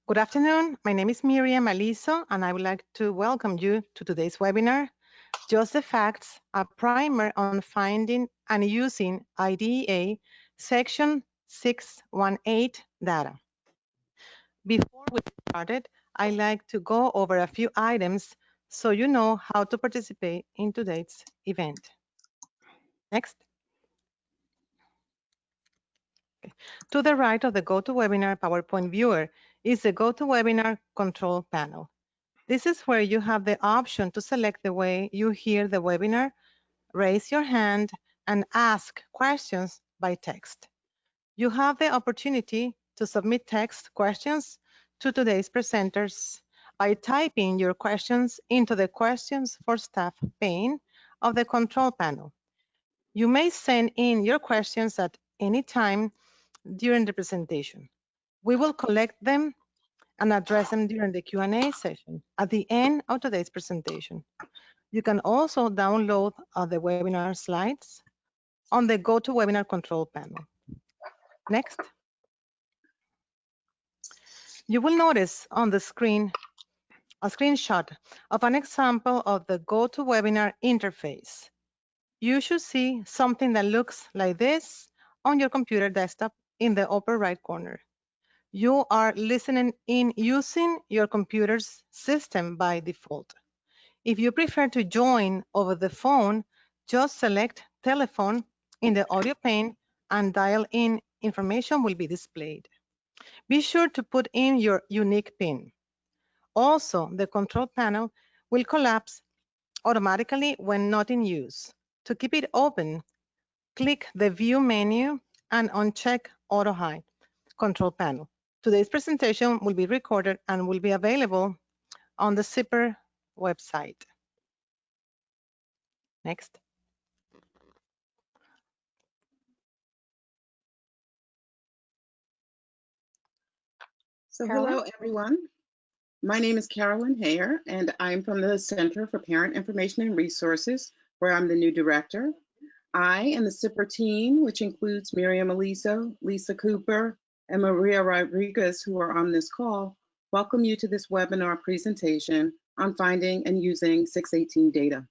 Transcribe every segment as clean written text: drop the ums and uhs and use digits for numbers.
Good afternoon. My name is Miriam Aliso, and I would like to welcome you to today's webinar, Just the Facts, a primer on finding and using IDEA Section 618 data. Before we get started, I'd like to go over a few items so you know how to participate in today's event. Next. Okay. To the right of the GoToWebinar PowerPoint viewer is the GoToWebinar control panel. This is where you have the option to select the way you hear the webinar, raise your hand, and ask questions by text. You have the opportunity to submit text questions to today's presenters by typing your questions into the Questions for Staff pane of the control panel. You may send in your questions at any time during the presentation. We will collect them and address them during the Q&A session at the end of today's presentation. You can also download the webinar slides on the GoToWebinar control panel. Next. You will notice on the screen a screenshot of an example of the GoToWebinar interface. You should see something that looks like this on your computer desktop in the upper right corner. You are listening in using your computer's system by default. If you prefer to join over the phone, just select telephone in the audio pane and dial in. Information will be displayed. Be sure to put in your unique PIN. Also, the control panel will collapse automatically when not in use. To keep it open, click the View menu and uncheck Auto Hide control panel. Today's presentation will be recorded and will be available on the Zipper website. Next. So hello, everyone. My name is Carolyn Hayer, and I'm from the Center for Parent Information and Resources, where I'm the new director. I and the Zipper team, which includes Miriam Aliso, Lisa Cooper, and Maria Rodriguez, who are on this call, welcome you to this webinar presentation on finding and using 618 data.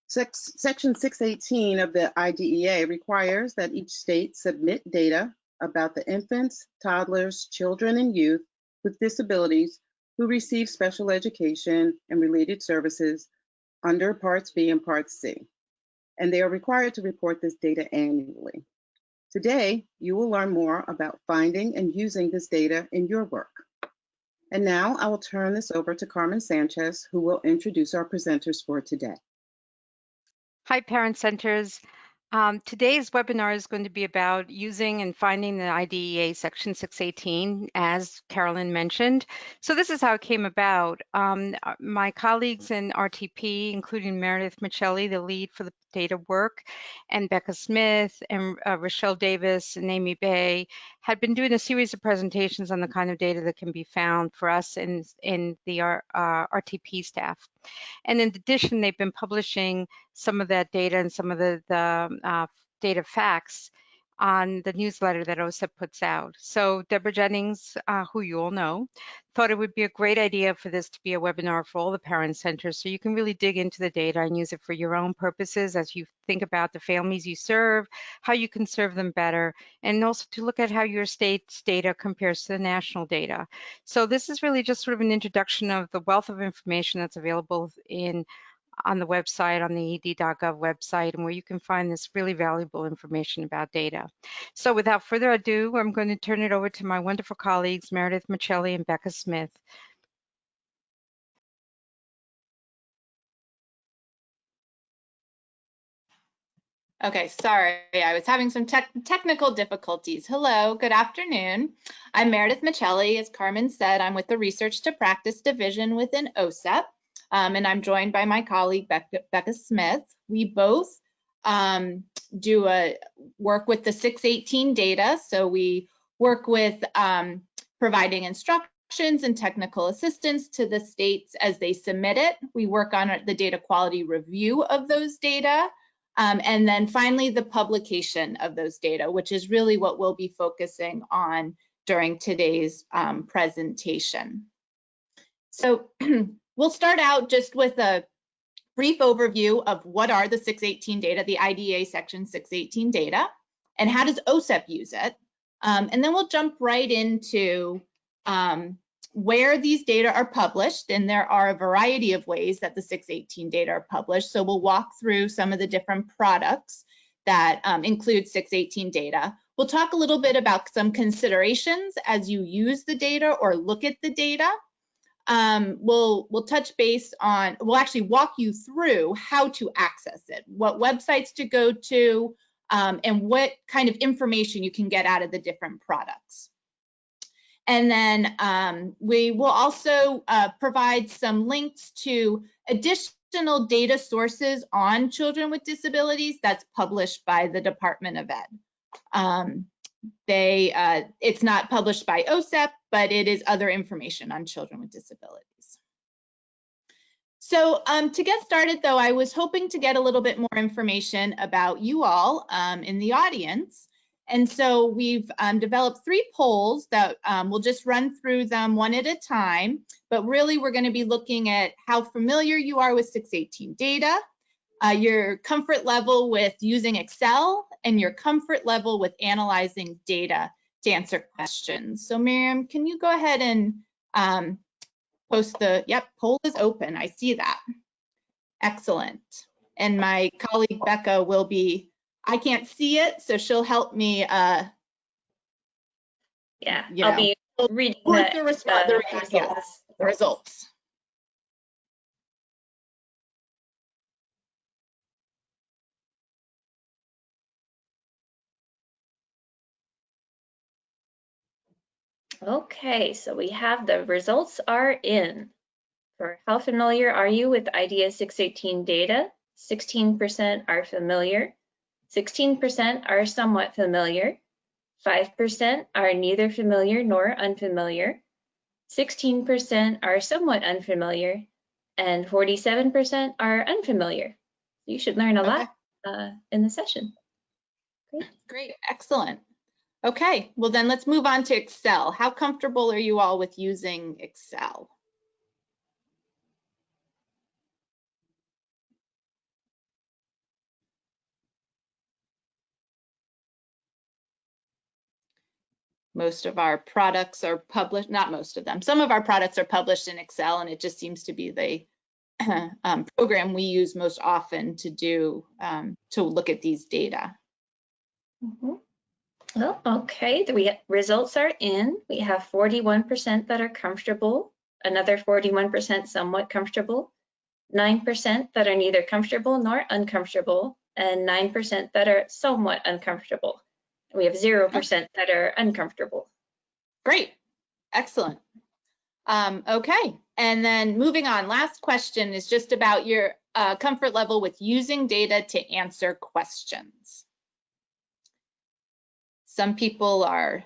Section 618 of the IDEA requires that each state submit data about the infants, toddlers, children, and youth with disabilities who receive special education and related services under Parts B and Part C. And they are required to report this data annually. Today, you will learn more about finding and using this data in your work. And now I will turn this over to Carmen Sanchez, who will introduce our presenters for today. Hi, Parent Centers. Today's webinar is going to be about using and finding the IDEA Section 618, as Carolyn mentioned. So this is how it came about. My colleagues in RTP, including Meredith Michelli, the lead for the data work, and Becca Smith, and Rochelle Davis, and Amy Bay, had been doing a series of presentations on the kind of data that can be found for us in the RTP staff. And in addition, they've been publishing some of that data and some of the data facts on the newsletter that OSEP puts out. So Deborah Jennings, who you all know, thought it would be a great idea for this to be a webinar for all the parent centers so you can really dig into the data and use it for your own purposes as you think about the families you serve, how you can serve them better, and also to look at how your state's data compares to the national data. So this is really just sort of an introduction of the wealth of information that's available on the website, on the ed.gov website, and where you can find this really valuable information about data. So without further ado, I'm going to turn it over to my wonderful colleagues, Meredith Michelli and Becca Smith. Okay, sorry, I was having some technical difficulties. Hello, good afternoon. I'm Meredith Michelli. As Carmen said, I'm with the Research to Practice Division within OSEP. And I'm joined by my colleague, Becca Smith. We both do work with the 618 data. So we work with providing instructions and technical assistance to the states as they submit it. We work on the data quality review of those data. And then finally, the publication of those data, which is really what we'll be focusing on during today's presentation. So we'll start out just with a brief overview of what are the 618 data, the IDEA section 618 data, and how does OSEP use it. And then we'll jump right into where these data are published, and there are a variety of ways that the 618 data are published. So we'll walk through some of the different products that include 618 data. We'll talk a little bit about some considerations as you use the data or look at the data. We'll touch base on, we'll actually walk you through how to access it, what websites to go to, and what kind of information you can get out of the different products. And then we will also provide some links to additional data sources on children with disabilities that's published by the Department of Ed. It's not published by OSEP, but it is other information on children with disabilities. So to get started, though, I was hoping to get a little bit more information about you all in the audience. And so we've developed 3 polls that we'll just run through them one at a time. But really, we're going to be looking at how familiar you are with 618 data, your comfort level with using Excel, and your comfort level with analyzing data to answer questions. So Miriam, can you go ahead and post the, yep, poll is open. I see that. Excellent. And my colleague Becca will be, I can't see it, so she'll help me. Yeah, I'll be reading the results. Okay, so we have the results are in. For how familiar are you with IDEA 618 data? 16% are familiar, 16% are somewhat familiar, 5% are neither familiar nor unfamiliar, 16% are somewhat unfamiliar, and 47% are unfamiliar. You should learn a lot in the session. Great, excellent. Okay, well then let's move on to Excel. How comfortable are you all with using Excel? Most of our products are published, not most of them, some of our products are published in Excel, and it just seems to be the program we use most often to do, to look at these data. Well, okay, the results are in. We have 41% that are comfortable, another 41% somewhat comfortable, 9% that are neither comfortable nor uncomfortable, and 9% that are somewhat uncomfortable. We have 0% that are uncomfortable. Great, excellent. Okay, and then moving on, last question is just about your comfort level with using data to answer questions. Some people are,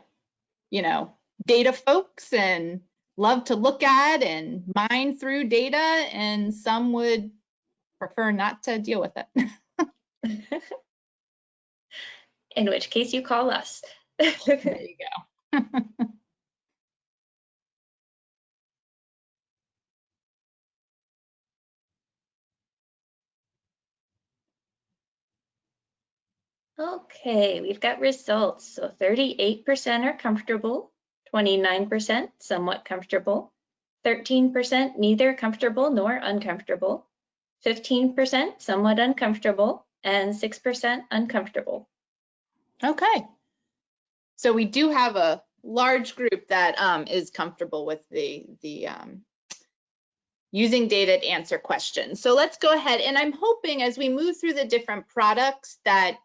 you know, data folks and love to look at and mine through data, and some would prefer not to deal with it. In which case you call us. There you go. Okay, we've got results. So 38% are comfortable, 29% somewhat comfortable, 13% neither comfortable nor uncomfortable, 15% somewhat uncomfortable, and 6% uncomfortable. Okay, so we do have a large group that is comfortable with the using data to answer questions. So let's go ahead, and I'm hoping as we move through the different products that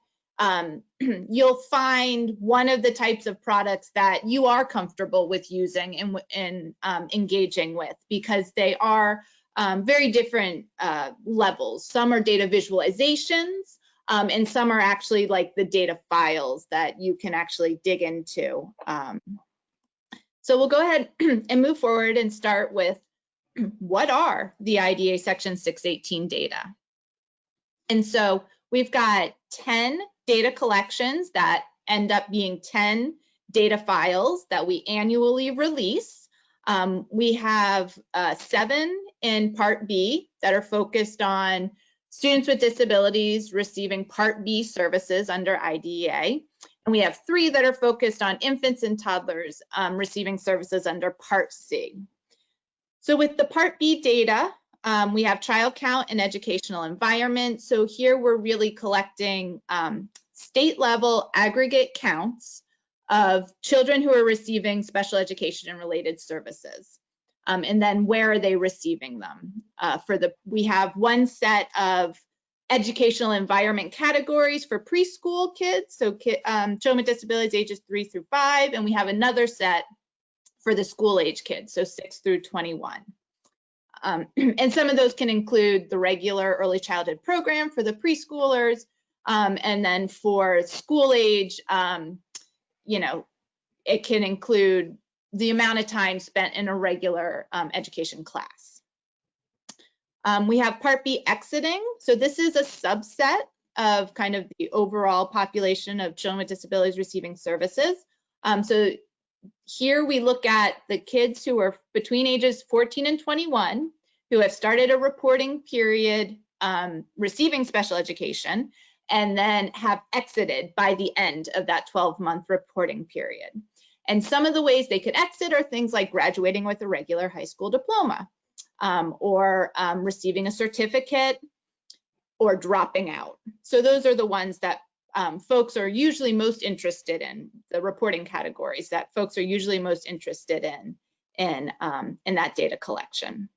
you'll find one of the types of products that you are comfortable with using and engaging with, because they are very different levels. Some are data visualizations, and some are actually like the data files that you can actually dig into. So we'll go ahead and move forward and start with what are the IDEA Section 618 data? And so we've got 10 data collections that end up being 10 data files that we annually release. We have 7 in Part B that are focused on students with disabilities receiving Part B services under IDEA. And we have 3 that are focused on infants and toddlers receiving services under Part C. So with the Part B data, we have child count and educational environment. So here we're really collecting state level aggregate counts of children who are receiving special education and related services. And then where are they receiving them? We have one set of educational environment categories for preschool kids, so children with disabilities ages 3 through 5, and we have another set for the school age kids, so 6 through 21. And some of those can include the regular early childhood program for the preschoolers, and then for school age, you know, it can include the amount of time spent in a regular education class. We have Part B exiting. So this is a subset of kind of the overall population of children with disabilities receiving services. So here we look at the kids who are between ages 14 and 21 who have started a reporting period receiving special education and then have exited by the end of that 12-month reporting period. And some of the ways they could exit are things like graduating with a regular high school diploma, or receiving a certificate, or dropping out. So those are the ones that folks are usually most interested in, the reporting categories that folks are usually most interested in that data collection.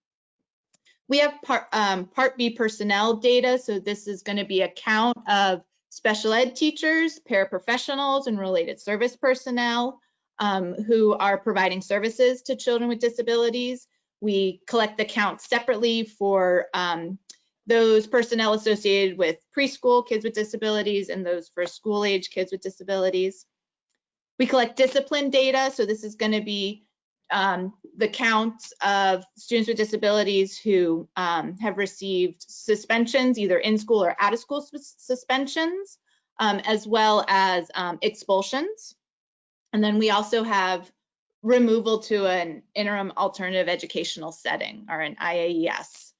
We have Part B personnel data. So this is going to be a count of special ed teachers, paraprofessionals, and related service personnel who are providing services to children with disabilities. We collect the count separately for those personnel associated with preschool kids with disabilities and those for school age kids with disabilities. We collect discipline data. So this is going to be the counts of students with disabilities who have received suspensions, either in school or out of school suspensions, as well as expulsions. And then we also have removal to an interim alternative educational setting, or an IAES,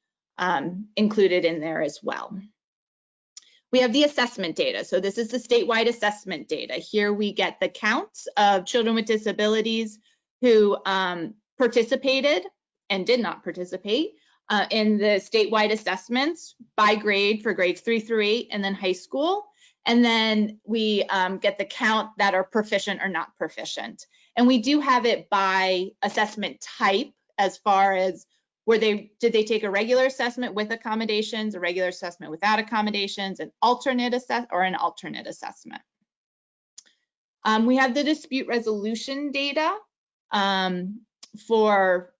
included in there as well. We have the assessment data. So this is the statewide assessment data. Here we get the counts of children with disabilities who participated and did not participate in the statewide assessments by grade for grades 3 through 8 and then high school. And then we get the count that are proficient or not proficient. And we do have it by assessment type, as far as did they take a regular assessment with accommodations, a regular assessment without accommodations, an alternate assessment. We have the dispute resolution data for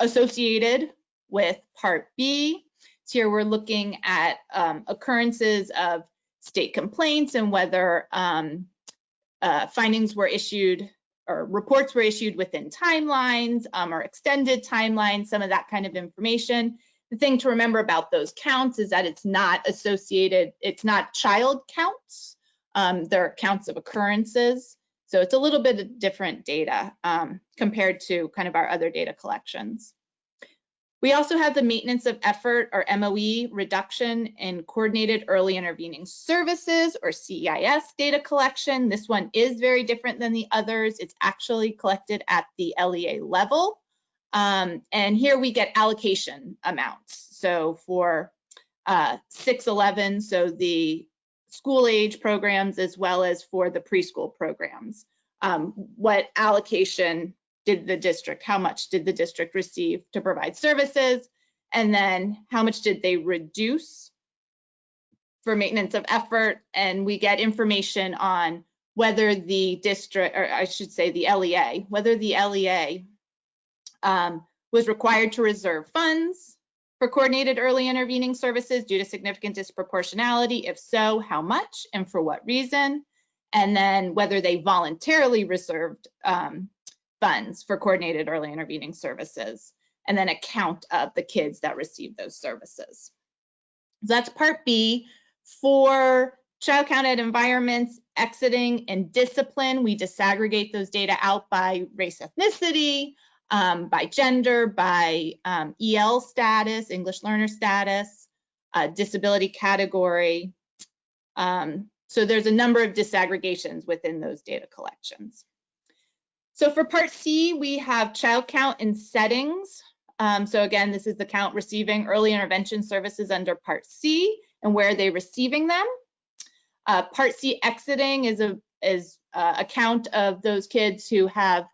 associated with Part B. So here we're looking at occurrences of state complaints and whether findings were issued or reports were issued within timelines or extended timelines, some of that kind of information. The thing to remember about those counts is that it's not associated, it's not child counts. They're counts of occurrences. So it's a little bit of different data compared to kind of our other data collections. We also have the maintenance of effort, or MOE, reduction in coordinated early intervening services, or CEIS data collection. This one is very different than the others. It's actually collected at the LEA level. And here we get allocation amounts. So for 611, so the school age programs, as well as for the preschool programs, what allocation did the district, how much did the district receive to provide services, and then how much did they reduce for maintenance of effort. And we get information on whether the district, or I should say the LEA, whether the LEA was required to reserve funds for coordinated early intervening services due to significant disproportionality. If so, how much and for what reason? And then whether they voluntarily reserved funds for coordinated early intervening services, and then a count of the kids that received those services. So that's Part B. For child counted environments, exiting, and discipline. We disaggregate those data out by race, ethnicity, by gender, by EL status, English learner status, disability category. So there's a number of disaggregations within those data collections. So for Part C, we have child count and settings. So again, this is the count receiving early intervention services under Part C and where are they receiving them. Part C exiting is a count of those kids who have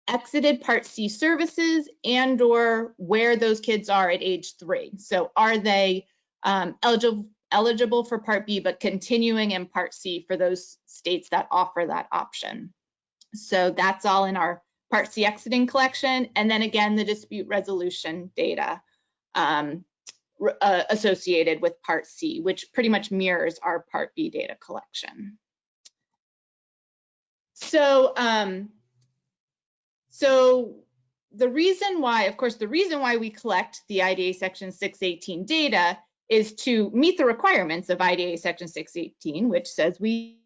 exited Part C services and or where those kids are at age 3. So are they eligible for Part B but continuing in Part C for those states that offer that option. So that's all in our Part C exiting collection. And then again, the dispute resolution data associated with Part C, which pretty much mirrors our Part B data collection. So, the reason why, of course, the reason why we collect the IDA Section 618 data is to meet the requirements of IDA Section 618, which says we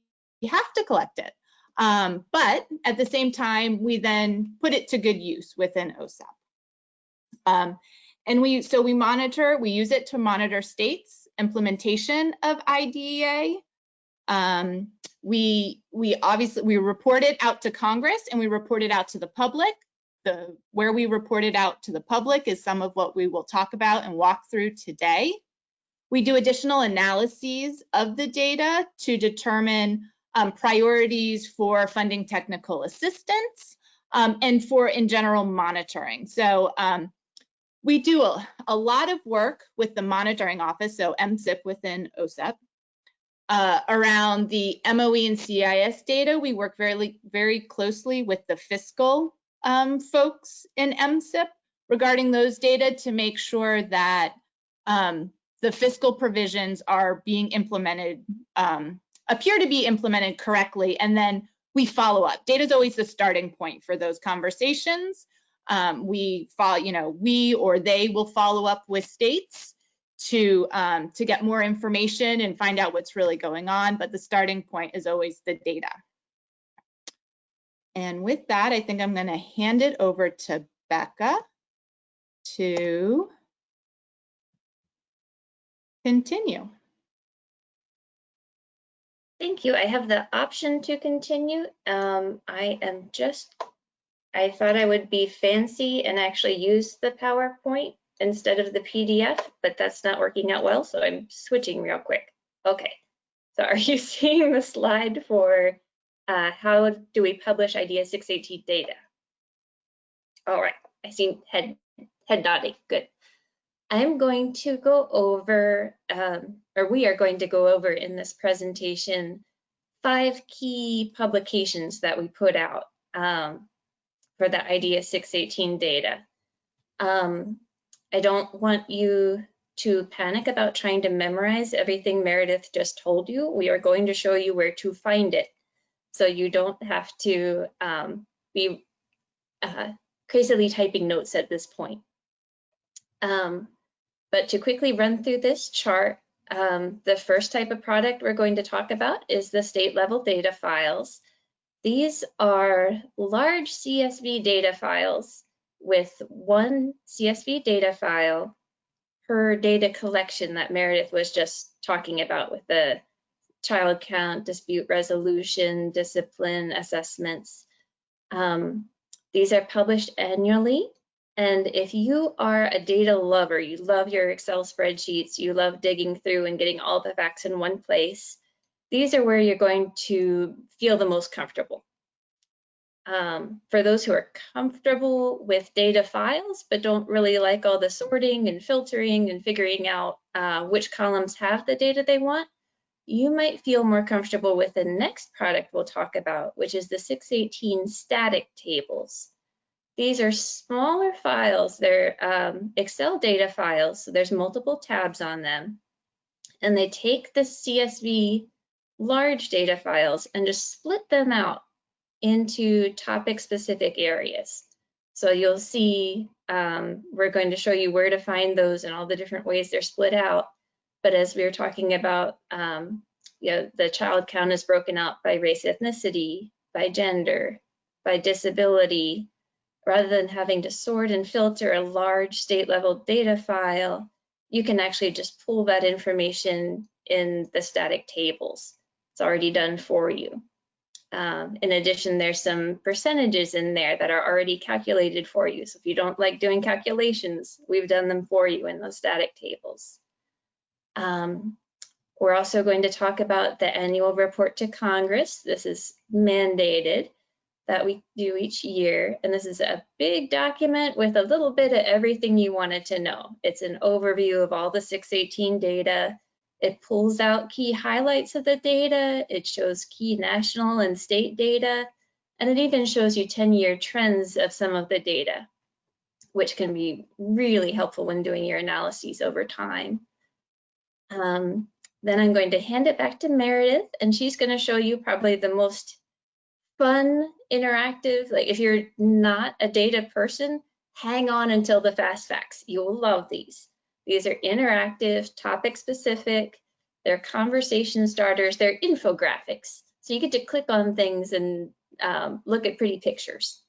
have to collect it. But at the same time, we then put it to good use within OSEP. And we use it to monitor states' implementation of IDEA. We report it out to Congress and we report it out to the public. Where we report it out to the public is some of what we will talk about and walk through today. We do additional analyses of the data to determine priorities for funding technical assistance and for, in general, monitoring. So we do a lot of work with the monitoring office, so MSIP within OSEP, around the MOE and CIS data. We work very closely with the fiscal folks in MSIP regarding those data to make sure that the fiscal provisions are being implemented, appear to be implemented correctly, and then we follow up. Data is always the starting point for those conversations. We or they will follow up with states to get more information and find out what's really going on, but the starting point is always the data. And with that, I think I'm going to hand it over to Becca to continue. Thank you. I have the option to continue. I thought I would be fancy and actually use the PowerPoint instead of the PDF, but that's not working out well, so I'm switching real quick. Okay, so are you seeing the slide for how do we publish IDEA 618 data? All right, I see head nodding, good. I'm going to go over, or we are going to go over in this presentation 5 key publications that we put out for the IDEA 618 data. I don't want you to panic about trying to memorize everything Meredith just told you. We are going to show you where to find it, so you don't have to be crazily typing notes at this point. But to quickly run through this chart, the first type of product we're going to talk about is the state level data files. These are large CSV data files with one CSV data file per data collection that Meredith was just talking about with the child count, dispute resolution, discipline assessments. These are published annually. And if you are a data lover, you love your Excel spreadsheets, you love digging through and getting all the facts in one place, these are where you're going to feel the most comfortable. For those who are comfortable with data files, but don't really like all the sorting and filtering and figuring out which columns have the data they want, you might feel more comfortable with the next product we'll talk about, which is the 618 static tables. These are smaller files. They're Excel data files, so there's multiple tabs on them. And they take the CSV large data files and just split them out into topic-specific areas. So you'll see, we're going to show you where to find those and all the different ways they're split out. But as we were talking about the child count is broken out by race, ethnicity, by gender, by disability. Rather than having to sort and filter a large state level data file, you can actually just pull that information in the static tables. It's already done for you. In addition, there's some percentages in there that are already calculated for you. So if you don't like doing calculations, we've done them for you in those static tables. We're also going to talk about the annual report to Congress. This is mandated that we do each year. And this is a big document with a little bit of everything you wanted to know. It's an overview of all the 618 data. It pulls out key highlights of the data. It shows key national and state data. And it even shows you 10-year trends of some of the data, which can be really helpful when doing your analyses over time. Then I'm going to hand it back to Meredith, and she's going to show you probably the most fun, interactive, like if you're not a data person, hang on until the fast facts. You'll love these. These are interactive, topic specific, they're conversation starters, they're infographics. So you get to click on things and look at pretty pictures.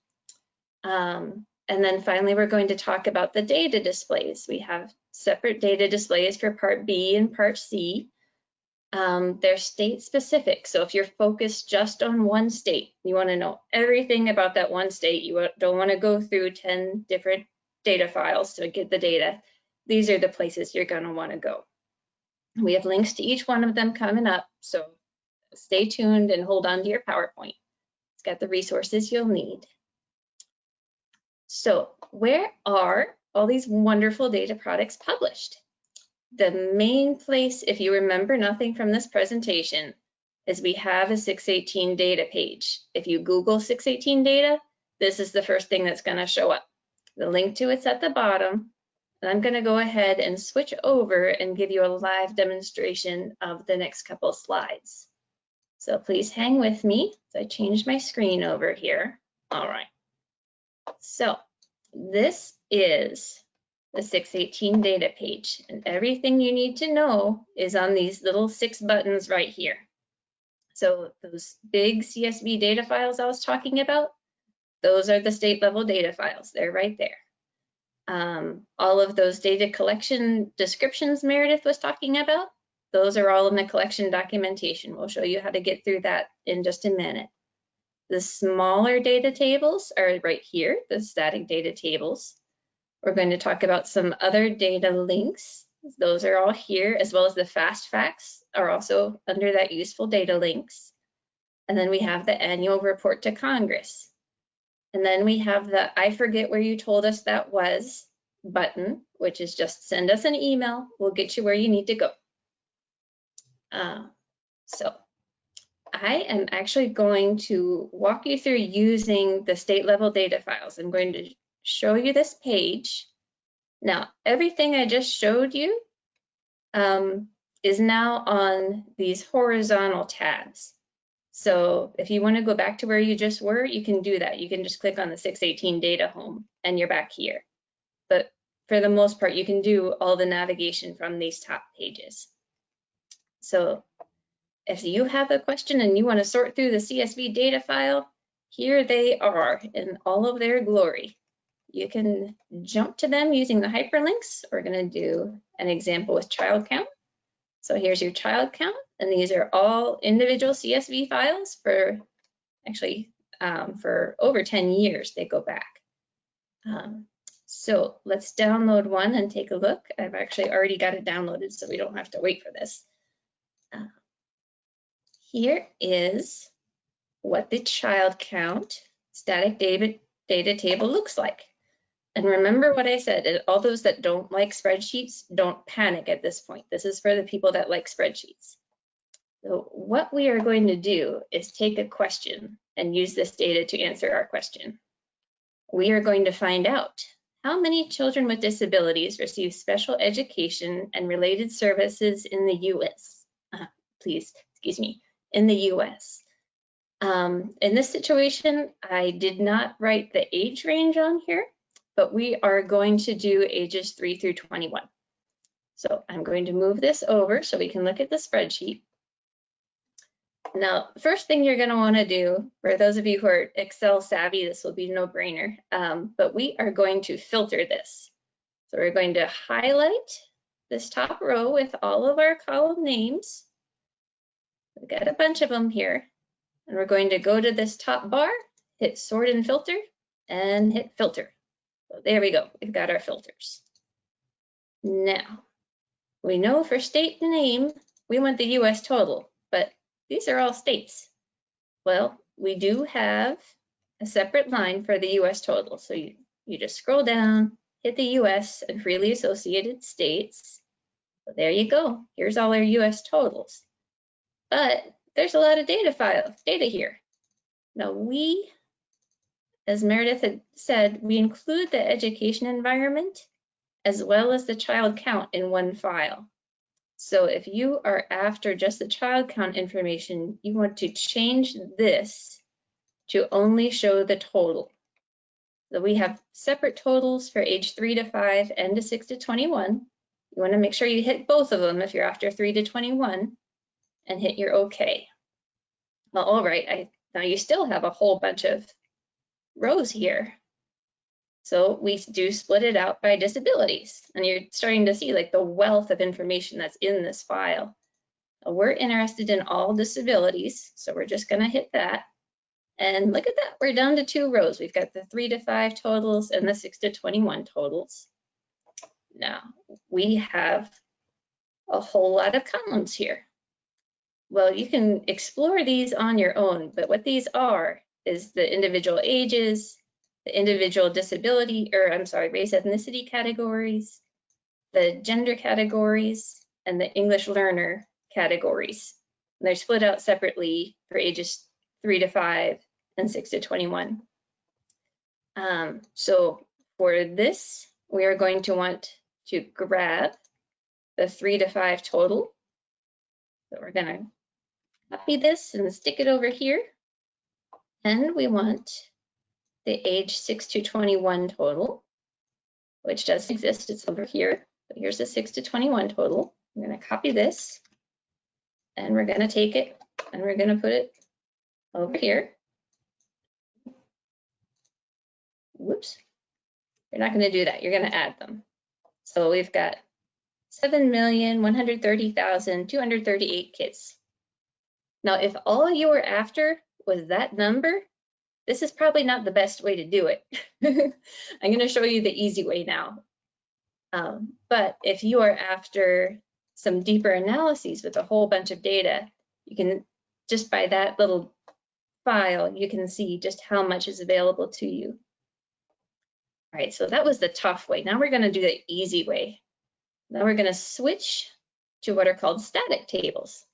And then finally, we're going to talk about the data displays. We have separate data displays for Part B and Part C. They're state specific. So if you're focused just on one state, you want to know everything about that one state, you don't want to go through 10 different data files to get the data. These are the places you're going to want to go. We have links to each one of them coming up. So stay tuned and hold on to your PowerPoint. It's got the resources you'll need. So where are all these wonderful data products published? The main place, if you remember nothing from this presentation, is we have a 618 data page. If you Google 618 data, this is the first thing that's going to show up. The link to it's at the bottom. And I'm going to go ahead and switch over and give you a live demonstration of the next couple slides. So please hang with me. So I changed my screen over here. All right. So this is the 618 data page, and everything you need to know is on these little 6 buttons right here. So those big CSV data files I was talking about, those are the state level data files. They're right there. All of those data collection descriptions Meredith was talking about, those are all in the collection documentation. We'll show you how to get through that in just a minute. The smaller data tables are right here, the static data tables. We're going to talk about some other data links. Those are all here, as well as the fast facts are also under that useful data links. And then we have the annual report to Congress. And then we have the I forget where you told us that was button, which is just send us an email. We'll get you where you need to go. So I am actually going to walk you through using the state level data files. I'm going to show you this page. Now, everything I just showed you is now on these horizontal tabs. So if you want to go back to where you just were, you can do that. You can just click on the 618 data home and you're back here. But for the most part, you can do all the navigation from these top pages. So if you have a question and you want to sort through the CSV data file, here they are in all of their glory. You can jump to them using the hyperlinks. We're going to do an example with child count. So here's your child count, and these are all individual CSV files for actually for over 10 years they go back. So let's download one and take a look. I've actually already got it downloaded, so we don't have to wait for this. Here is what the child count static data table looks like. And remember what I said, all those that don't like spreadsheets, don't panic at this point. This is for the people that like spreadsheets. So what we are going to do is take a question and use this data to answer our question. We are going to find out how many children with disabilities receive special education and related services in the US. In the US. In this situation, I did not write the age range on here, but we are going to do ages 3 through 21. So I'm going to move this over so we can look at the spreadsheet. Now, first thing you're going to want to do, for those of you who are Excel savvy, this will be no brainer, but we are going to filter this. So we're going to highlight this top row with all of our column names. We've got a bunch of them here. And we're going to go to this top bar, hit sort and filter, and hit filter. So there we go, we've got our filters. Now, we know for state name, we want the US total, but these are all states. Well, we do have a separate line for the US total. So you just scroll down, hit the US and freely associated states. So there you go, here's all our US totals. But there's a lot of data here. Now we, as Meredith had said, we include the education environment as well as the child count in one file. So if you are after just the child count information, you want to change this to only show the total. So we have separate totals for age 3 to 5 and to 6 to 21. You want to make sure you hit both of them if you're after 3 to 21 and hit your OK. Well, all right, now you still have a whole bunch of rows here. So we do split it out by disabilities, and you're starting to see like the wealth of information that's in this file. We're interested in all disabilities, so we're just going to hit that. And look at that, we're down to 2 rows. We've got the 3 to 5 totals and the 6 to 21 totals. Now, we have a whole lot of columns here. Well, you can explore these on your own, but what these are is the individual ages, the individual disability, or I'm sorry, race ethnicity categories, the gender categories, and the English learner categories. And they're split out separately for ages 3 to 5 and 6 to 21. So for this, we are going to want to grab the 3 to 5 total. So we're going to copy this and stick it over here. And we want the age 6 to 21 total, which does exist, it's over here. But here's the 6 to 21 total. I'm going to copy this, and we're going to take it, and we're going to put it over here. Whoops. You're not going to do that. You're going to add them. So we've got 7,130,238 kids. Now, if all you were after was that number, this is probably not the best way to do it. I'm going to show you the easy way now. But if you are after some deeper analyses with a whole bunch of data, you can, just by that little file, you can see just how much is available to you. All right, so that was the tough way. Now we're going to do the easy way. Now we're going to switch to what are called static tables.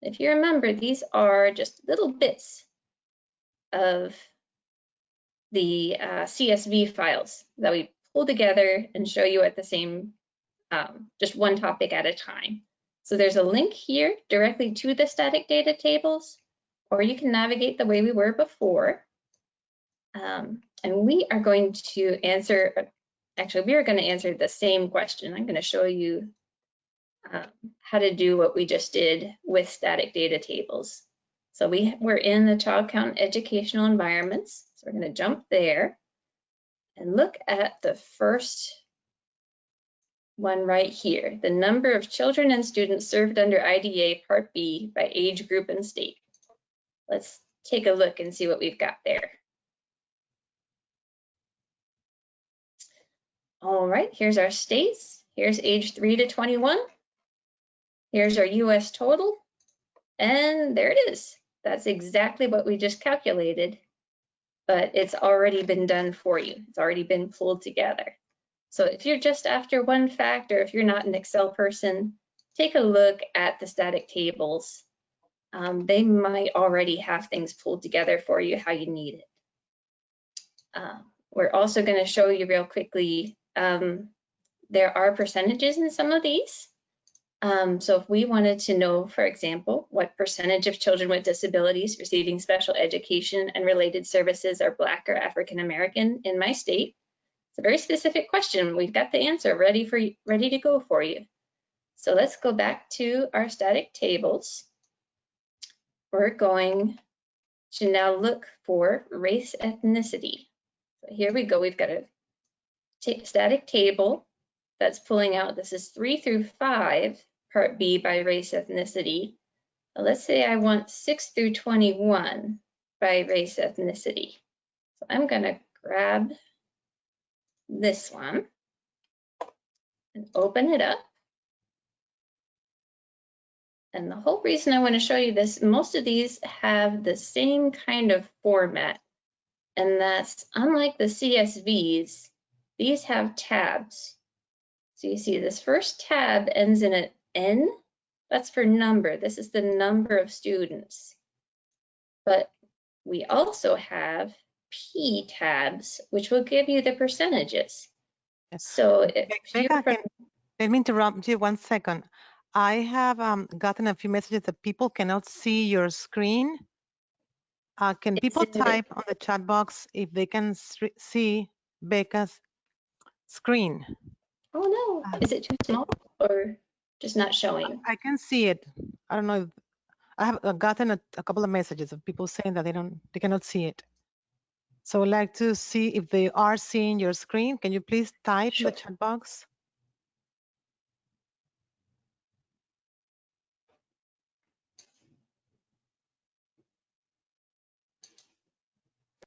If you remember, these are just little bits of the CSV files that we pull together and show you at the same, just one topic at a time. So there's a link here directly to the static data tables, or you can navigate the way we were before. And we are going to answer, actually, we are going to answer the same question. I'm going to show you how to do what we just did with static data tables. So we're in the child count educational environments. So we're going to jump there and look at the first one right here, the number of children and students served under IDA Part B by age group and state. Let's take a look and see what we've got there. All right, here's our states. Here's age 3 to 21. Here's our US total. And there it is. That's exactly what we just calculated, but it's already been done for you. It's already been pulled together. So if you're just after one fact, or if you're not an Excel person, take a look at the static tables. They might already have things pulled together for you how you need it. We're also going to show you real quickly, there are percentages in some of these. So if we wanted to know, for example, what percentage of children with disabilities receiving special education and related services are Black or African American in my state, it's a very specific question. We've got the answer ready to go for you. So let's go back to our static tables. we're going to now look for race ethnicity. So here we go. We've got a static table that's pulling out. This is 3 through 5, part B by race ethnicity. Now let's say I want 6 through 21 by race ethnicity. So I'm going to grab this one and open it up. And the whole reason I want to show you this, most of these have the same kind of format. And that's unlike the CSVs, these have tabs. So you see this first tab ends in an N. That's for number. This is the number of students. But we also have P tabs, which will give you the percentages. Yes. So if Becca, let me interrupt you 1 second. I have gotten a few messages that people cannot see your screen. Can people type on the chat box if they can see Becca's screen? Oh no, is it too small or just not showing? I can see it. I don't know. I have gotten a couple of messages of people saying that they cannot see it. So I'd like to see if they are seeing your screen. Can you please type in the chat box?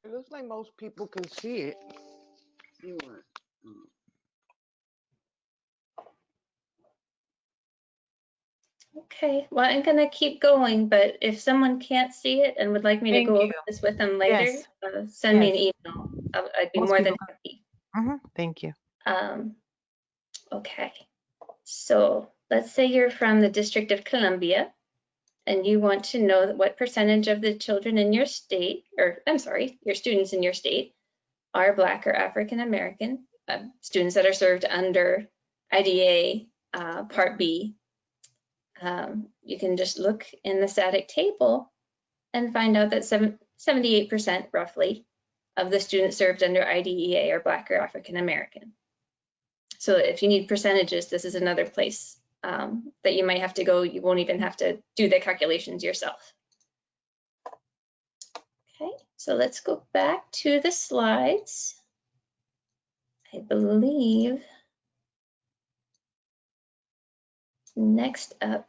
It looks like most people can see it. You want? Okay, well, I'm gonna keep going, but if someone can't see it and would like me to Thank go you. over this with them later, Yes. send me an Yes. email. I'd be Most more than people happy. Thank you. Okay, so let's say you're from the District of Columbia and you want to know what percentage of the children in your state, or I'm sorry, your students in your state are Black or African American, students that are served under IDEA Part B. You can just look in the static table and find out that 78% roughly of the students served under IDEA are Black or African American. So if you need percentages, this is another place that you might have to go. You won't even have to do the calculations yourself. Okay, so let's go back to the slides. I believe next up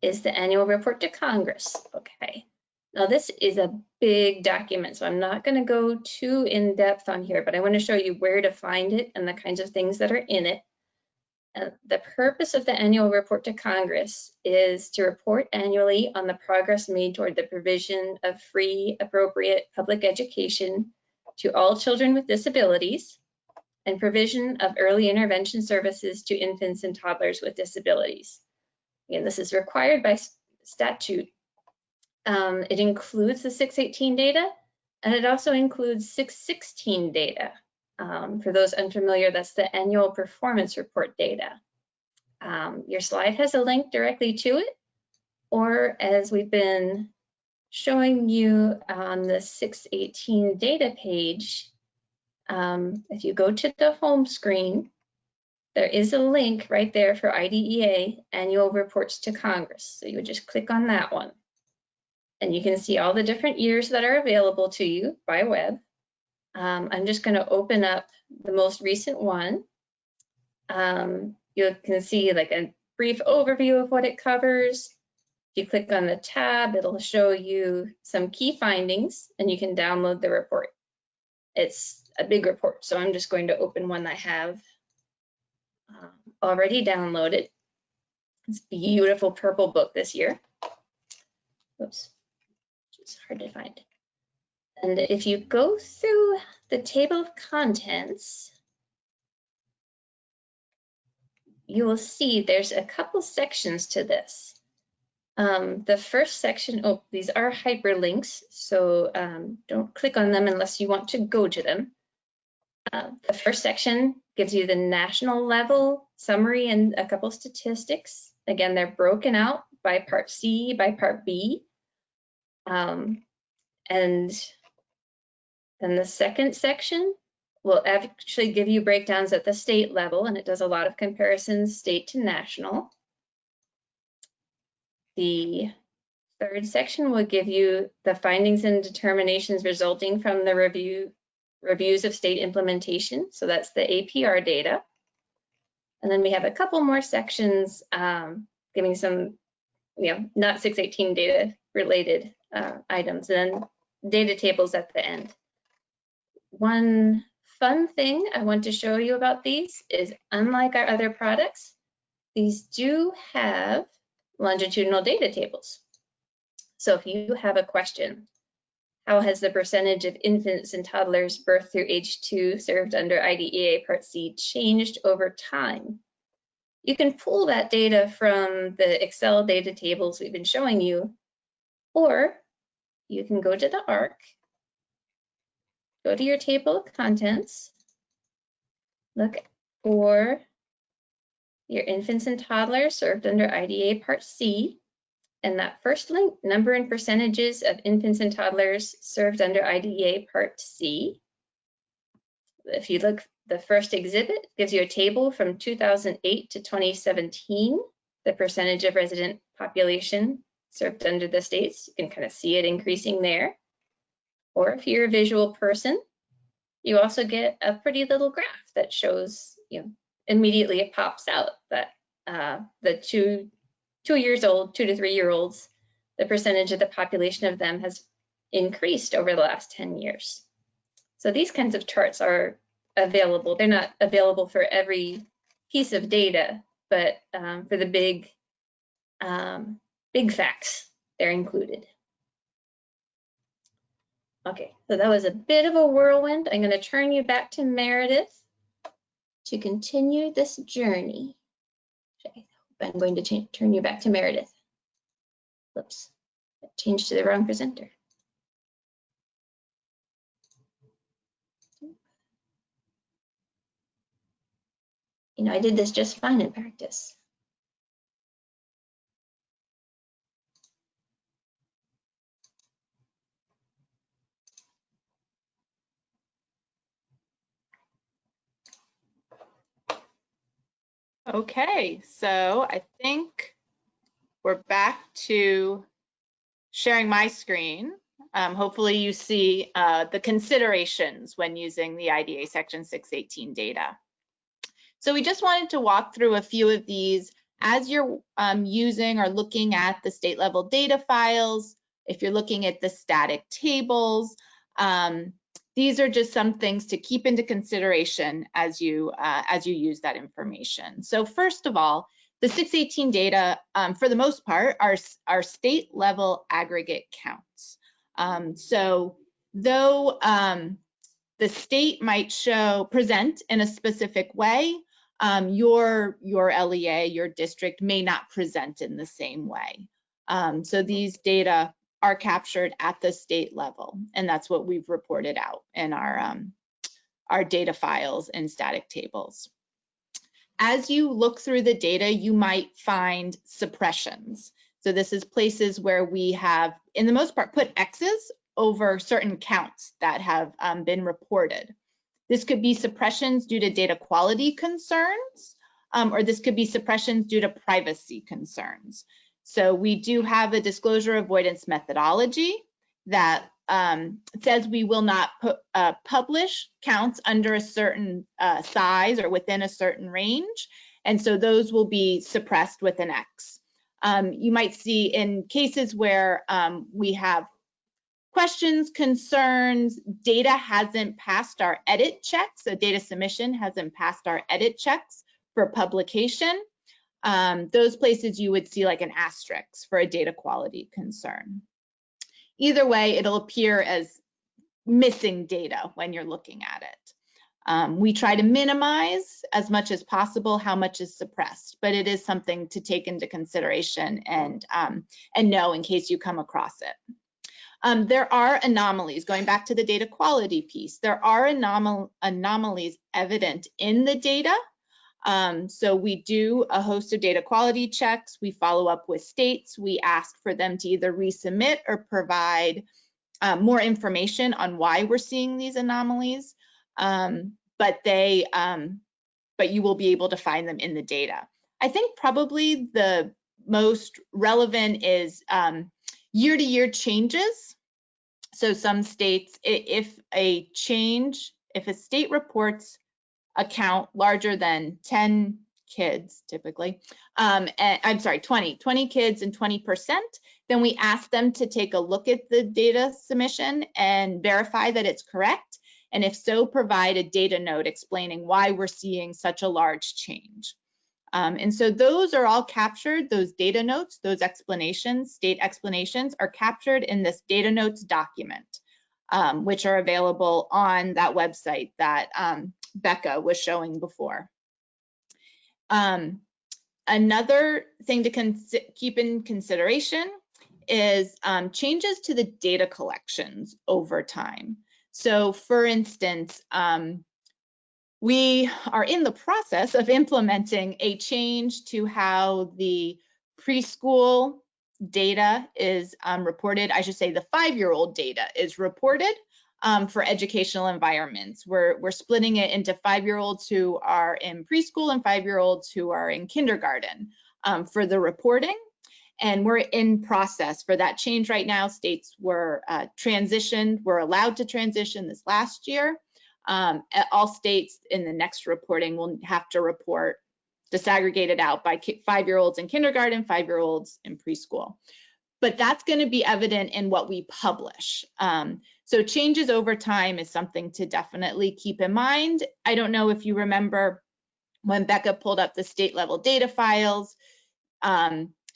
is the annual report to Congress. Okay, now this is a big document, so I'm not going to go too in depth on here, but I want to show you where to find it and the kinds of things that are in it. The purpose of the annual report to Congress is to report annually on the progress made toward the provision of free, appropriate public education to all children with disabilities and provision of early intervention services to infants and toddlers with disabilities. Again, this is required by statute. It includes the 618 data, and it also includes 616 data. For those unfamiliar, that's the annual performance report data. Your slide has a link directly to it, or as we've been showing you on the 618 data page, if you go to the home screen, there is a link right there for IDEA annual reports to Congress. So you would just click on that one. And you can see all the different years that are available to you by web. I'm just going to open up the most recent one. You can see like a brief overview of what it covers. If you click on the tab, it'll show you some key findings and you can download the report. It's a big report, so I'm just going to open one I have already downloaded. It's a beautiful purple book this year. Oops, it's hard to find. And if you go through the table of contents, you will see there's a couple sections to this. The first section, oh, these are hyperlinks, so don't click on them unless you want to go to them. The first section gives you the national level summary and a couple statistics. Again, they're broken out by Part C, by Part B. And then the second section will actually give you breakdowns at the state level, and it does a lot of comparisons state to national. The Third section will give you the findings and determinations resulting from the reviews of state implementation. So that's the APR data. And then we have a couple more sections giving some, not 618 data related items, and then data tables at the end. One fun thing I want to show you about these is, unlike our other products, these do have longitudinal data tables. So if you have a question, how has the percentage of infants and toddlers birth through age 2 served under IDEA Part C changed over time? You can pull that data from the Excel data tables we've been showing you, or you can go to the ARC, go to your table of contents, look for your infants and toddlers served under IDEA Part C, and that first link, number and percentages of infants and toddlers served under IDEA Part C. If you look, the first exhibit gives you a table from 2008 to 2017, the percentage of resident population served under the states. You can kind of see it increasing there. Or if you're a visual person, you also get a pretty little graph that shows, immediately it pops out that the 2 years old, 2 to 3 year olds, the percentage of the population of them has increased over the last 10 years. So these kinds of charts are available. They're not available for every piece of data, but for the big facts, they're included. Okay, so that was a bit of a whirlwind. I'm going to turn you back to Meredith to continue this journey. Okay, I'm going to turn you back to Meredith. Whoops, I changed to the wrong presenter. I did this just fine in practice. Okay, so I think we're back to sharing my screen. Hopefully you see the considerations when using the IDA Section 618 data. So we just wanted to walk through a few of these as you're using or looking at the state level data files. If you're looking at the static tables, these are just some things to keep into consideration as you use that information. So first of all, the 618 data, for the most part, are state level aggregate counts. So though the state might present in a specific way, your LEA, your district may not present in the same way. So these data are captured at the state level, and that's what we've reported out in our data files and static tables. As you look through the data, you might find suppressions. So this is places where we have, in the most part, put X's over certain counts that have been reported. This could be suppressions due to data quality concerns, or this could be suppressions due to privacy concerns. So we do have a disclosure avoidance methodology that says we will not publish counts under a certain size or within a certain range, and so those will be suppressed with an X. You might see in cases where we have questions, concerns, data hasn't passed our edit checks, so data submission hasn't passed our edit checks for publication. Those places you would see like an asterisk for a data quality concern. Either way, it'll appear as missing data when you're looking at it. We try to minimize as much as possible how much is suppressed, but it is something to take into consideration and know in case you come across it. There are anomalies, going back to the data quality piece, there are anomalies evident in the data. So we do a host of data quality checks. We follow up with states. We ask for them to either resubmit or provide more information on why we're seeing these anomalies. But you will be able to find them in the data. I think probably the most relevant is Year-to-year changes. So some states, if a state reports a count larger than 10 kids, typically, I'm sorry, 20 kids and 20%, then we ask them to take a look at the data submission and verify that it's correct. And if so, provide a data note explaining why we're seeing such a large change. And so those are all captured, those data notes, those explanations, state explanations are captured in this data notes document, which are available on that website that Becca was showing before. Another thing to keep in consideration is changes to the data collections over time. So for instance, we are in the process of implementing a change to how the preschool data is reported. I should say the 5-year-old data is reported for educational environments. We're splitting it into 5-year-olds who are in preschool and 5-year-olds who are in kindergarten for the reporting. And we're in process for that change right now. States were were allowed to transition this last year. All states in the next reporting will have to report disaggregated out by 5-year-olds in kindergarten, 5-year-olds in preschool. But that's going to be evident in what we publish. So changes over time is something to definitely keep in mind. I don't know if you remember when Becca pulled up the state level data files,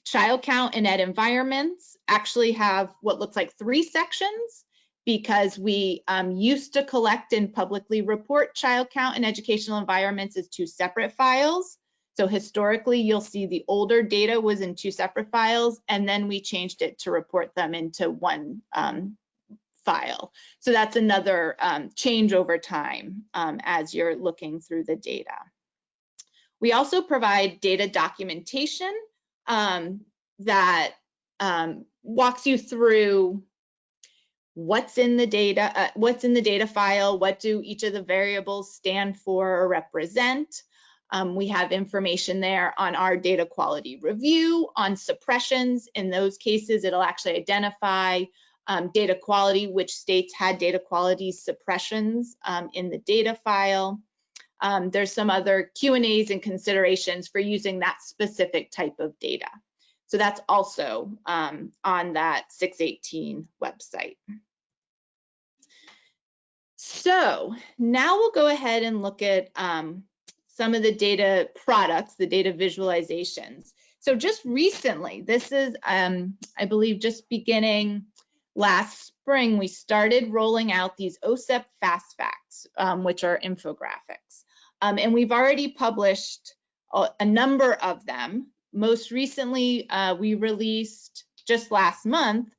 child count and ed environments actually have what looks like 3 sections, because we used to collect and publicly report child count in educational environments as 2 separate files. So historically, you'll see the older data was in 2 separate files, and then we changed it to report them into 1 file. So that's another change over time as you're looking through the data. We also provide data documentation that walks you through what's in the data file, what do each of the variables stand for or represent. We have information there on our data quality review, on suppressions. In those cases, it'll actually identify data quality, which states had data quality suppressions in the data file. There's some other Q&As and considerations for using that specific type of data. So that's also on that 618 website. So now we'll go ahead and look at some of the data products, the data visualizations. So just recently, this is, I believe, just beginning last spring, we started rolling out these OSEP Fast Facts, which are infographics. And we've already published a number of them. Most recently, we released just last month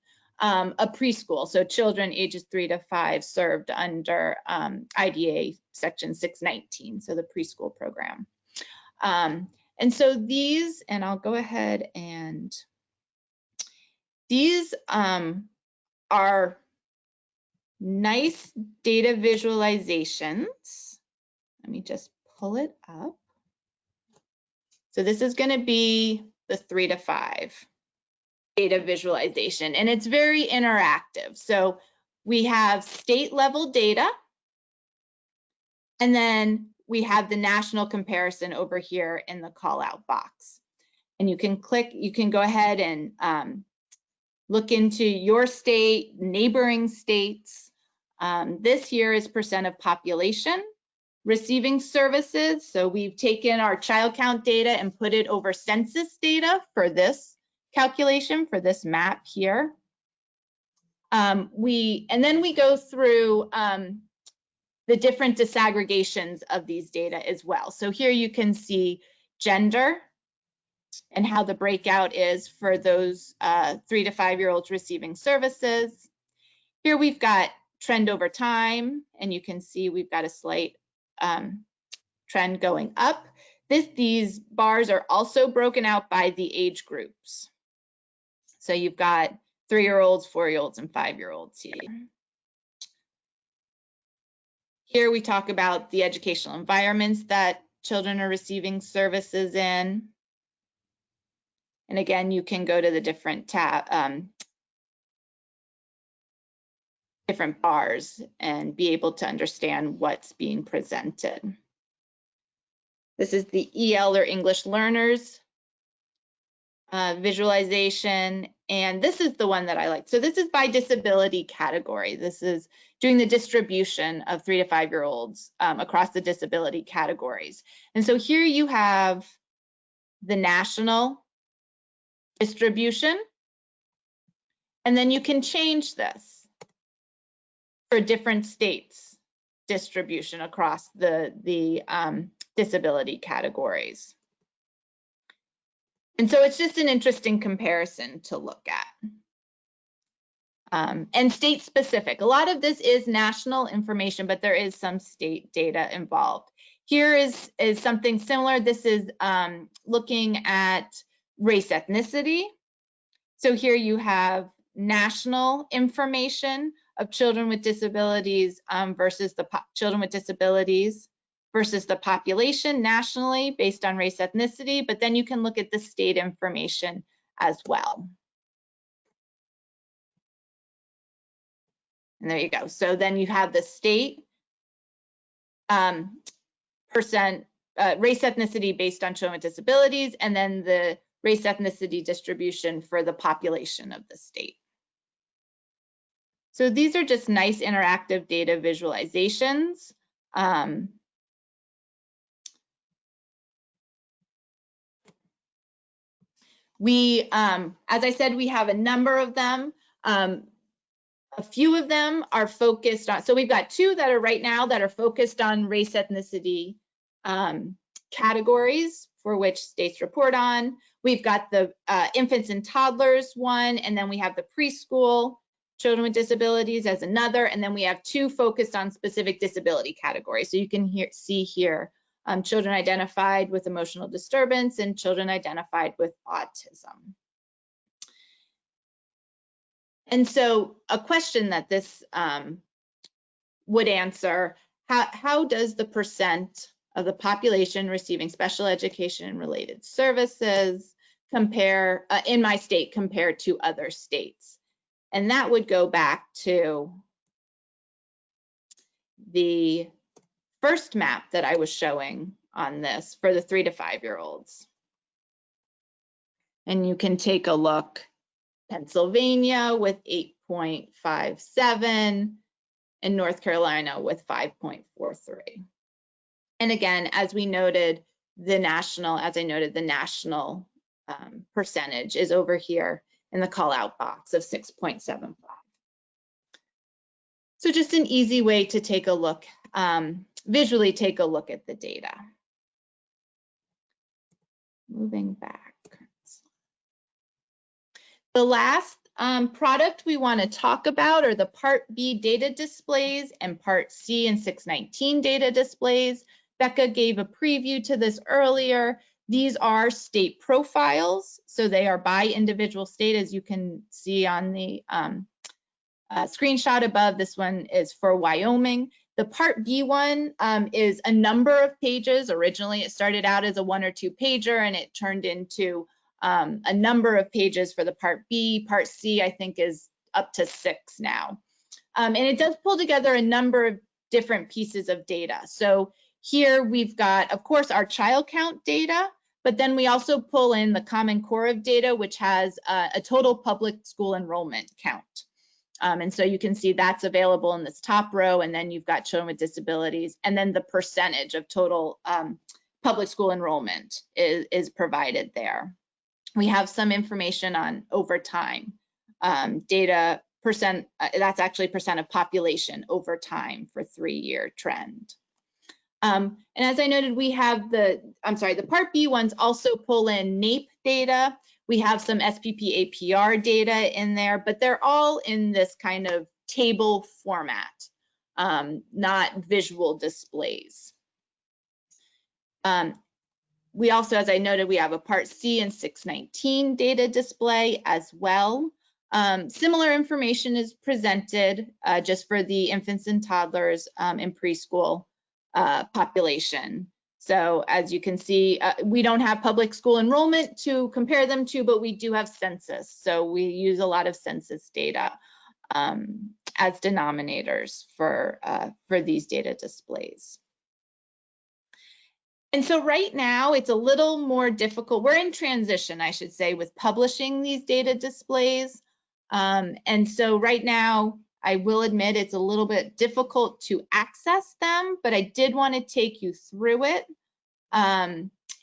a preschool, so children ages 3 to 5 served under IDA section 619, so the preschool program. And so these, and I'll go ahead and these are nice data visualizations. Let me just pull it up. So this is going to be the 3 to 5 data visualization, and it's very interactive. So we have state level data, and then we have the national comparison over here in the call out box. And you can click, you can go ahead and look into your state, neighboring states. This here is percent of population receiving services. So we've taken our child count data and put it over census data for this calculation, for this map here. And then we go through the different disaggregations of these data as well. So here you can see gender and how the breakout is for those 3 to 5-year-olds receiving services. Here we've got trend over time, and you can see we've got a slight trend going up. These bars are also broken out by the age groups. So you've got 3-year-olds, 4-year-olds, and 5-year-olds here. Here we talk about the educational environments that children are receiving services in. And again, you can go to the different different bars and be able to understand what's being presented. This is the EL or English learners visualization, and this is the one that I like. So this is by disability category. This is doing the distribution of 3 to 5 year olds across the disability categories. And so here you have the national distribution, and then you can change this for different states distribution across the disability categories. And so it's just an interesting comparison to look at. And state specific. A lot of this is national information, but there is some state data involved. Here is something similar. This is looking at race ethnicity. So here you have national information of children with disabilities versus the children with disabilities versus the population nationally based on race ethnicity, but then you can look at the state information as well. And there you go. So then you have the state percent race ethnicity based on children with disabilities, and then the race ethnicity distribution for the population of the state. So these are just nice interactive data visualizations. As I said, we have a number of them. A few of them are focused on, so we've got 2 that are right now that are focused on race ethnicity categories for which states report on. We've got the infants and toddlers one, and then we have the preschool children with disabilities as another, and then we have 2 focused on specific disability categories. So you can see here children identified with emotional disturbance and children identified with autism. And so a question that this would answer, how does the percent of the population receiving special education and related services compare in my state compared to other states? And that would go back to the first map that I was showing on this for the 3 to 5 year olds. And you can take a look. Pennsylvania with 8.57 and North Carolina with 5.43. And again, as we noted, the national, as I noted, the national percentage is over here in the call out box of 6.75. So just an easy way to take a look, visually take a look at the data. Moving back. The last product we want to talk about are the Part B data displays and Part C and 619 data displays. Becca gave a preview to this earlier. These are state profiles, so they are by individual state, as you can see on the screenshot above. This one is for Wyoming. The Part B one is a number of pages. Originally, it started out as a 1 or 2 pager, and it turned into a number of pages for the Part B. Part C, I think, is up to 6 now. And it does pull together a number of different pieces of data. So here we've got, of course, our child count data, but then we also pull in the Common Core of data, which has a total public school enrollment count. And so you can see that's available in this top row, and then you've got children with disabilities, and then the percentage of total public school enrollment is provided there. We have some information on over time data percent, that's actually percent of population over time for 3-year trend. And as I noted, we have the Part B ones also pull in NAEP data. We have some SPP APR data in there, but they're all in this kind of table format, not visual displays. We also, as I noted, we have a Part C and 619 data display as well. Similar information is presented just for the infants and toddlers in preschool population. So as you can see, we don't have public school enrollment to compare them to, but we do have census. So we use a lot of census data as denominators for these data displays. And so right now it's a little more difficult. We're in transition, I should say, with publishing these data displays. And so right now, I will admit it's a little bit difficult to access them, but I did want to take you through it.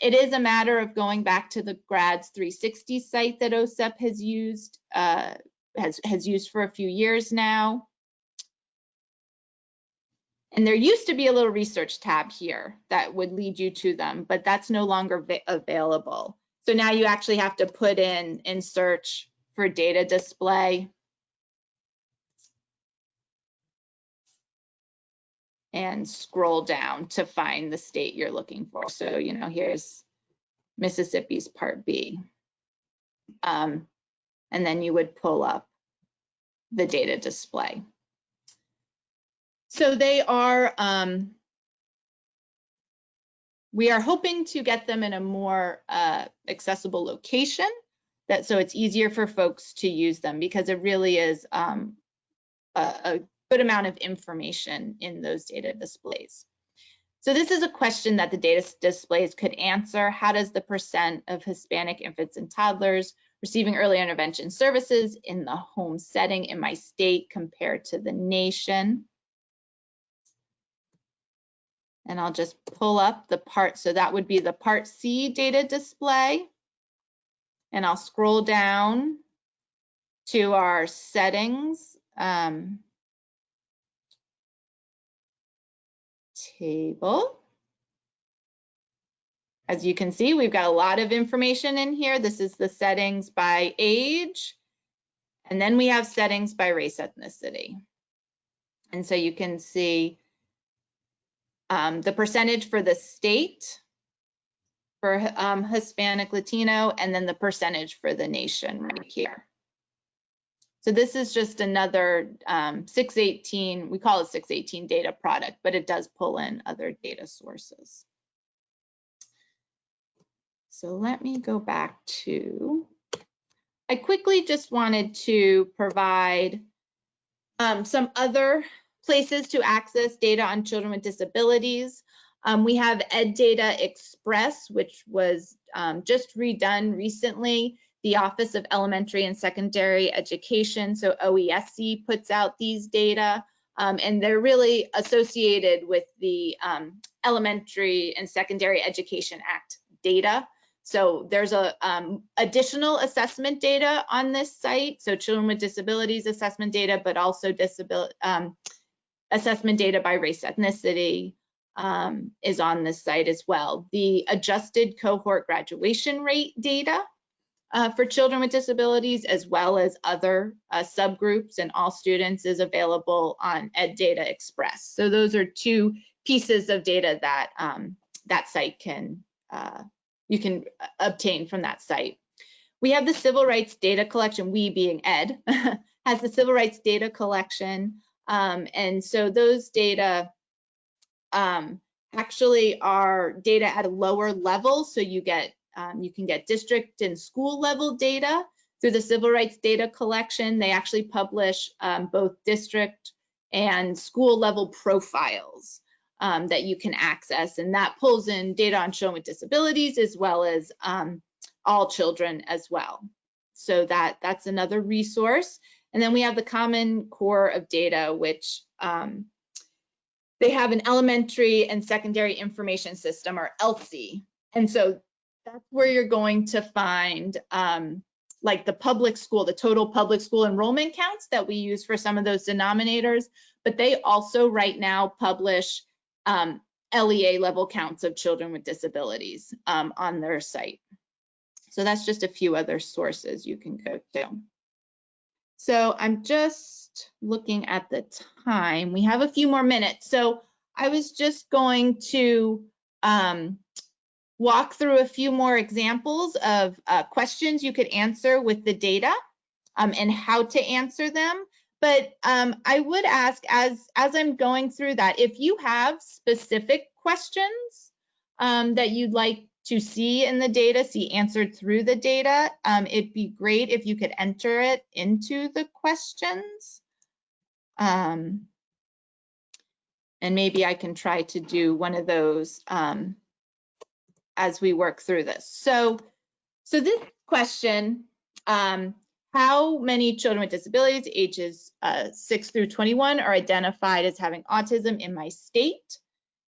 It is a matter of going back to the Grads 360 site that OSEP has used, has used for a few years now. And there used to be a little research tab here that would lead you to them, but that's no longer available. So now you actually have to put in search for data display and scroll down to find the state you're looking for. So, you know, here's Mississippi's Part B. And then you would pull up the data display. So they are, we are hoping to get them in a more accessible location, so it's easier for folks to use them, because it really is a good amount of information in those data displays. So this is a question that the data displays could answer. How does the % of Hispanic infants and toddlers receiving early intervention services in the home setting in my state compare to the nation? And I'll just pull up the part, so that would be the Part C data display. And I'll scroll down to our settings table. As you can see, we've got a lot of information in here. This is the settings by age, and then we have settings by race ethnicity. And so you can see the percentage for the state for Hispanic Latino, and then the percentage for the nation right here. So this is just another 618, we call it 618 data product, but it does pull in other data sources. So let me go back to, I quickly just wanted to provide some other places to access data on children with disabilities. We have EdData Express, which was just redone recently. The Office of Elementary and Secondary Education, so OESC, puts out these data, and they're really associated with the Elementary and Secondary Education Act data. So there's a additional assessment data on this site, so children with disabilities assessment data, but also assessment data by race ethnicity is on this site as well. The adjusted cohort graduation rate data for children with disabilities, as well as other subgroups and all students, is available on EdData Express. So those are two pieces of data that that site can, you can obtain from that site. We have the civil rights data collection, we being Ed, has the civil rights data collection. And so those data actually are data at a lower level. So you get, you can get district and school level data through the civil rights data collection. They actually publish both district and school level profiles that you can access, and that pulls in data on children with disabilities as well as all children as well. So that's another resource. And then we have the Common Core of Data, which they have an elementary and secondary information system, or ELSI. And so that's where you're going to find like the public school, the total public school enrollment counts that we use for some of those denominators, but they also right now publish LEA level counts of children with disabilities on their site. So that's just a few other sources you can go to. So I'm just looking at the time. We have a few more minutes. So I was just going to walk through a few more examples of questions you could answer with the data and how to answer them. But I would ask, as I'm going through that, if you have specific questions that you'd like to see in the data, see answered through the data, it'd be great if you could enter it into the questions. And maybe I can try to do one of those as we work through this. So this question, how many children with disabilities ages 6 through 21 are identified as having autism in my state?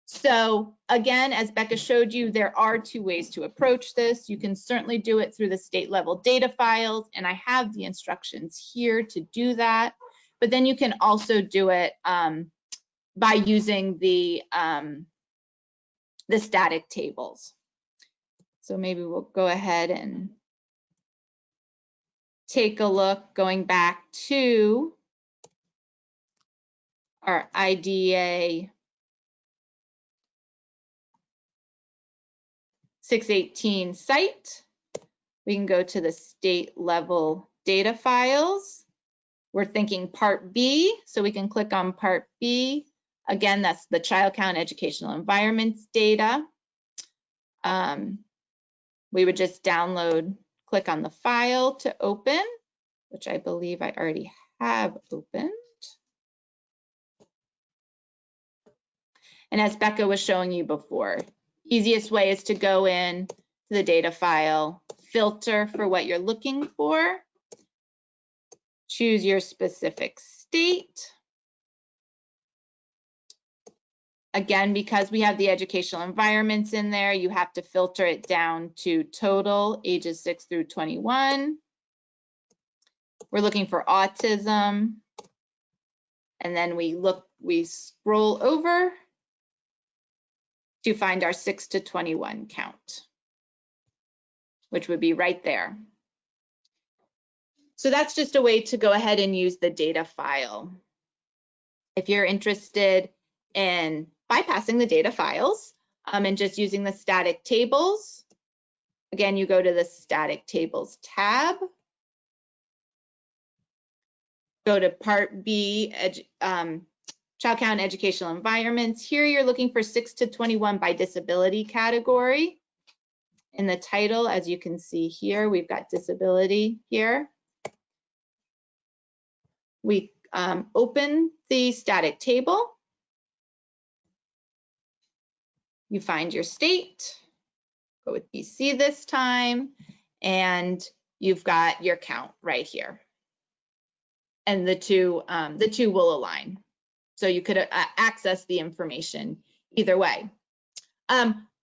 So again, as Becca showed you, there are two ways to approach this. You can certainly do it through the state level data files, and I have the instructions here to do that. But then you can also do it by using the static tables. So maybe we'll go ahead and take a look, going back to our IDEA 618 site. We can go to the state level data files. We're thinking Part B, so we can click on Part B. Again, that's the child count educational environments data. We would just download, click on the file to open, which I believe I already have opened. And as Becca was showing you before, easiest way is to go in to the data file, filter for what you're looking for, choose your specific state. Again, because we have the educational environments in there, you have to filter it down to total ages 6 through 21. We're looking for autism. And then we scroll over to find our 6 to 21 count, which would be right there. So that's just a way to go ahead and use the data file. If you're interested in bypassing the data files and just using the static tables, again, you go to the static tables tab, go to Part B, child count educational environments. Here you're looking for 6 to 21 by disability category. In the title, as you can see here, we've got disability here. We open the static table. You find your state, go with BC this time, and you've got your count right here. And the two will align. So you could access the information either way.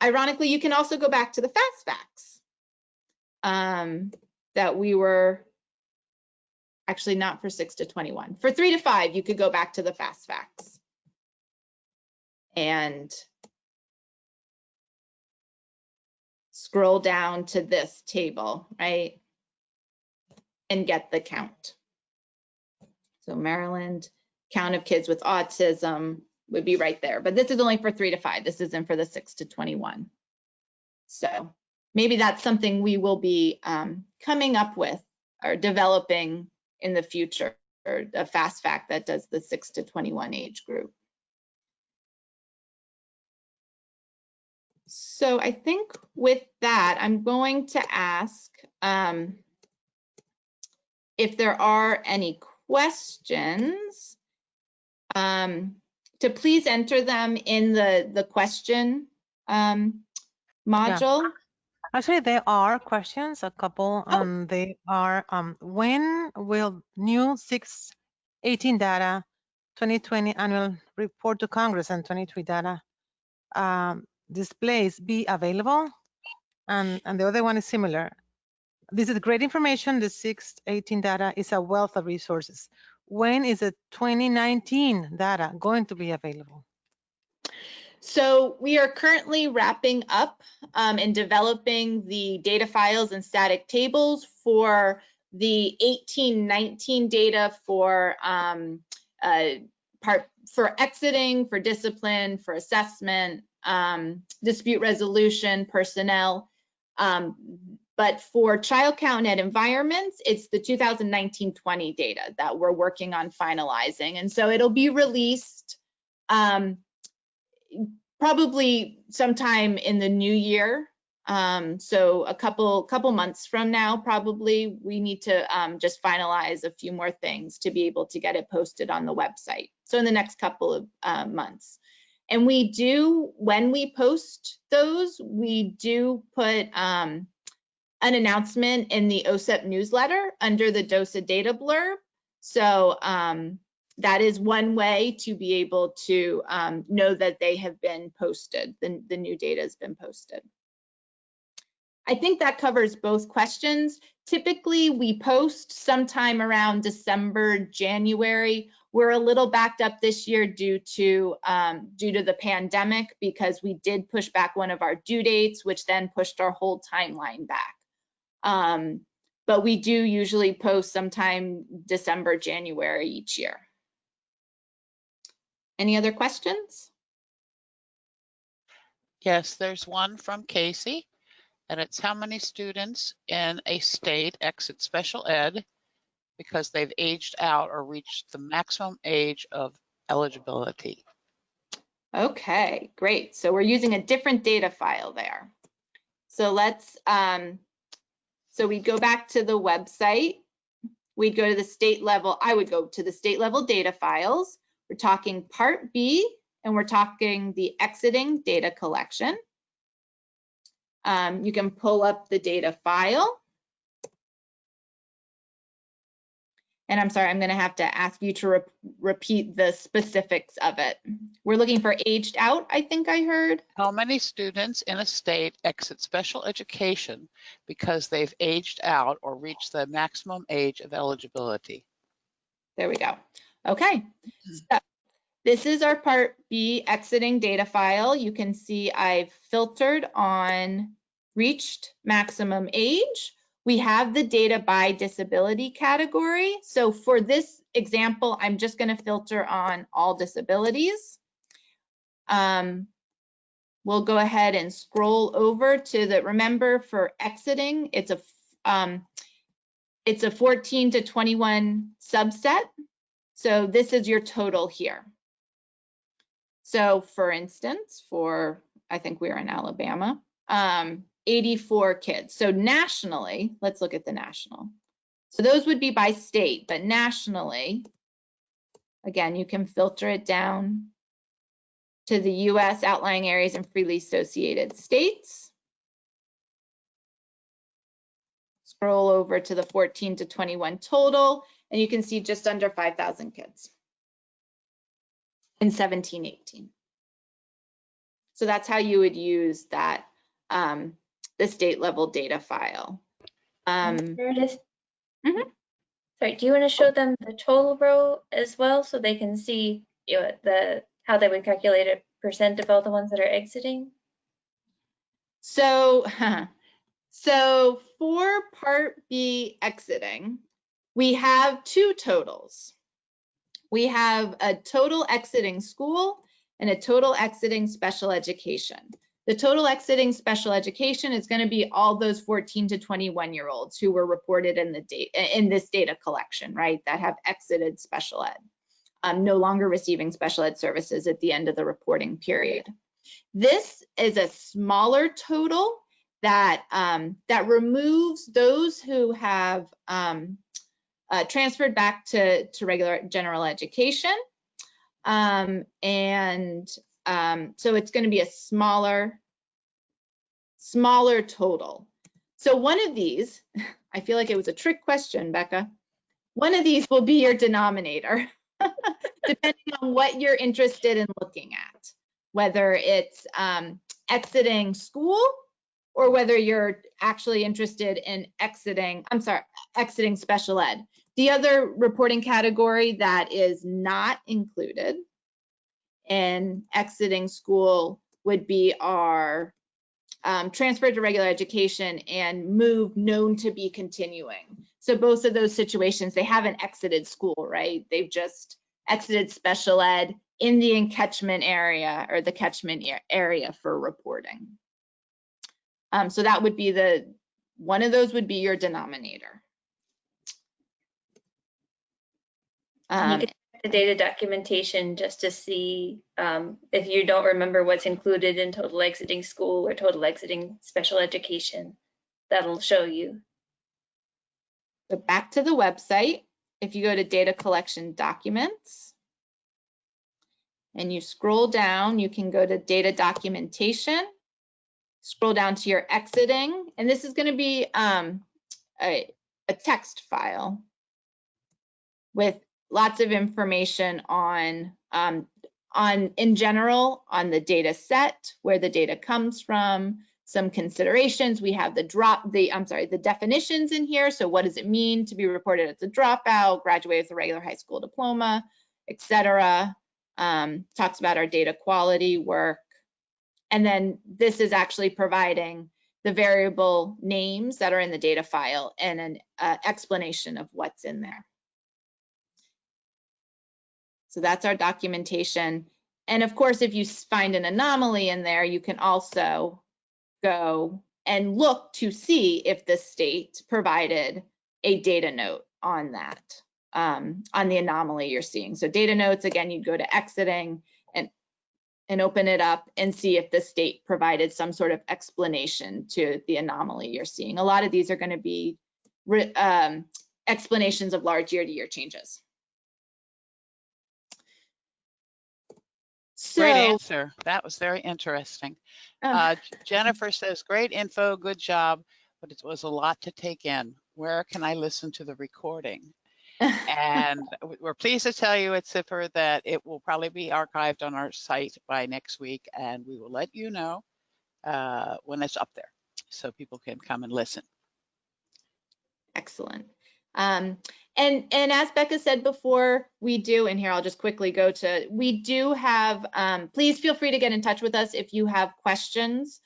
Ironically, you can also go back to the fast facts that we were actually not for 6 to 21. For 3 to 5, you could go back to the fast facts and scroll down to this table, right? And get the count. So Maryland, count of kids with autism would be right there. But this is only for 3 to 5. This isn't for the 6 to 21. So maybe that's something we will be coming up with or developing in the future, or a fast fact that does the 6 to 21 age group. So I think with that, I'm going to ask if there are any questions, to please enter them in the question module. Yeah. Actually, there are questions, a couple, and they are, when will new 618 data, 2020 annual report to Congress and 23 data displays be available? And the other one is similar. This is great information. The 618 data is a wealth of resources. When is the 2019 data going to be available? So we are currently wrapping up and developing the data files and static tables for the 18-19 data for exiting, for discipline, for assessment, dispute resolution, personnel. But for child count and environments, it's the 2019-20 data that we're working on finalizing. And so it'll be released probably sometime in the new year, So a couple months from now, probably, we need to just finalize a few more things to be able to get it posted on the website. So in the next couple of months. And we do, when we post those, we do put an announcement in the OSEP newsletter under the DOSA data blurb. So that is one way to be able to know that they have been posted, the new data has been posted. I think that covers both questions. Typically, we post sometime around December, January. We're a little backed up this year due to the pandemic, because we did push back one of our due dates, which then pushed our whole timeline back. But we do usually post sometime December, January each year. Any other questions? Yes, there's one from Casey, and it's how many students in a state exit special ed because they've aged out or reached the maximum age of eligibility. Okay, great. So we're using a different data file there. So let's, so we go back to the website. We'd go to the state level. I would go to the state level data files. We're talking Part B, and we're talking the exiting data collection. You can pull up the data file. And I'm sorry, I'm going to have to ask you to repeat the specifics of it. We're looking for aged out, I think I heard. How many students in a state exit special education because they've aged out or reached the maximum age of eligibility? There we go. Okay. So this is our Part B exiting data file. You can see I've filtered on reached maximum age. We have the data by disability category. So for this example, I'm just going to filter on all disabilities. We'll go ahead and scroll over to the, remember for exiting, it's a 14 to 21 subset. So this is your total here. So for instance, for, I think we're in Alabama, 84 kids. So nationally, let's look at the national. So those would be by state, but nationally, again, you can filter it down to the US outlying areas and freely associated states. Scroll over to the 14 to 21 total, and you can see just under 5,000 kids in 17-18. So that's how you would use that, the state level data file. Meredith, sorry, do you want to show them the total row as well so they can see, you know, how they would calculate a percent of all the ones that are exiting? So, so for Part B exiting, we have two totals. We have a total exiting school and a total exiting special education. The total exiting special education is going to be all those 14 to 21-year-olds who were reported in this data collection, right, that have exited special ed, no longer receiving special ed services at the end of the reporting period. This is a smaller total that that removes those who have transferred back to regular general education. So it's going to be a smaller total. So one of these, I feel like it was a trick question, Becca. One of these will be your denominator, depending on what you're interested in looking at, whether it's exiting school or whether you're actually interested in exiting special ed. The other reporting category that is not included in exiting school would be our transfer to regular education and move known to be continuing. So both of those situations, they haven't exited school, right? They've just exited special ed in the catchment area or the catchment area for reporting. So that would be one of those would be your denominator. You could check the data documentation just to see if you don't remember what's included in total exiting school or total exiting special education. That'll show you. So back to the website, if you go to data collection documents and you scroll down, you can go to data documentation, scroll down to your exiting, and this is going to be a text file with lots of information on in general on the data set, where the data comes from, some considerations. We have the definitions in here. So what does it mean to be reported as a dropout, graduate with a regular high school diploma, etc. Talks about our data quality work. And then this is actually providing the variable names that are in the data file and an explanation of what's in there. So that's our documentation. And of course, if you find an anomaly in there, you can also go and look to see if the state provided a data note on that, on the anomaly you're seeing. So data notes, again, you'd go to exiting and open it up and see if the state provided some sort of explanation to the anomaly you're seeing. A lot of these are going to be explanations of large year-to-year changes. So, great answer. That was very interesting. Jennifer says, great info, good job, but it was a lot to take in. Where can I listen to the recording? And we're pleased to tell you at SIPR that it will probably be archived on our site by next week, and we will let you know when it's up there so people can come and listen. Excellent. And as Becca said before, we do, and here I'll just quickly go to, we do have, please feel free to get in touch with us if you have questions.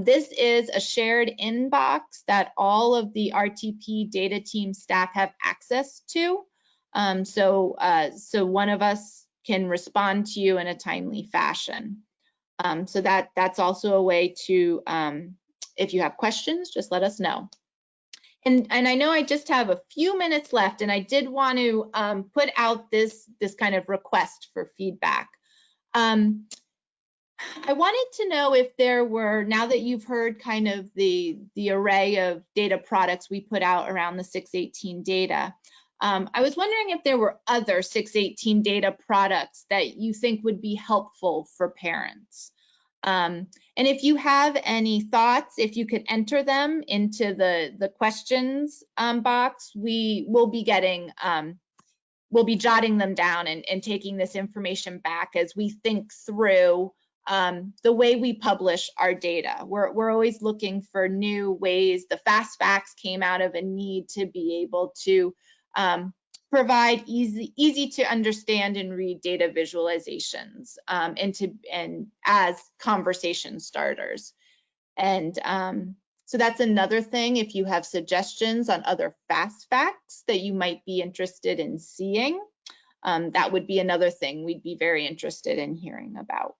This is a shared inbox that all of the RTP data team staff have access to. So one of us can respond to you in a timely fashion. So that's also a way to, if you have questions, just let us know. And I know I just have a few minutes left, and I did want to put out this kind of request for feedback. I wanted to know if there were, now that you've heard kind of the array of data products we put out around the 618 data, I was wondering if there were other 618 data products that you think would be helpful for parents. And if you have any thoughts, if you could enter them into the questions box, we'll be getting, we'll be jotting them down and taking this information back as we think through the way we publish our data. We're always looking for new ways. The fast facts came out of a need to be able to provide easy to understand and read data visualizations and as conversation starters. And so that's another thing. If you have suggestions on other fast facts that you might be interested in seeing, that would be another thing we'd be very interested in hearing about.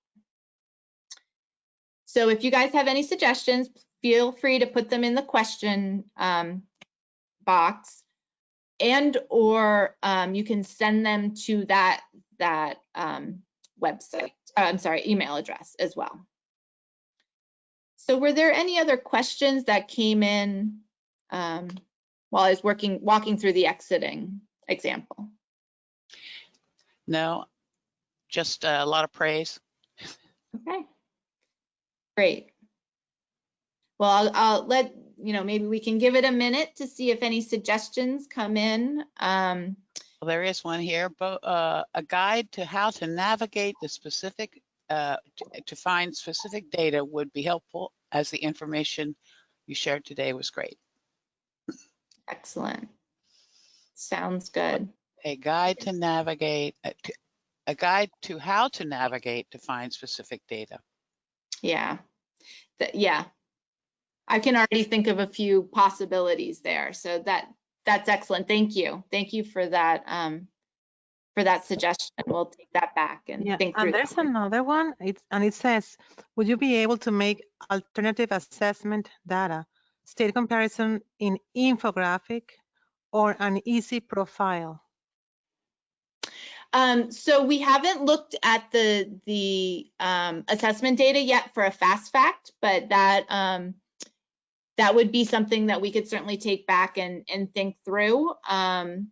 So if you guys have any suggestions, feel free to put them in the question box, and or you can send them to that website, I'm sorry, email address as well. So were there any other questions that came in while I was walking through the exiting example? No, just a lot of praise. Okay, great. Well, I'll let you know, maybe we can give it a minute to see if any suggestions come in. Well, there is one here, but a guide to how to navigate the specific, to find specific data would be helpful, as the information you shared today was great. Excellent. Sounds good. A guide to navigate, a guide to how to navigate to find specific data. Yeah, yeah. I can already think of a few possibilities there. So that's excellent. Thank you. Thank you for that suggestion. We'll take that back and think through. And there's another one. It says, would you be able to make alternative assessment data, state comparison in infographic or an easy profile? So we haven't looked at the assessment data yet for a fast fact, but that would be something that we could certainly take back and think through. And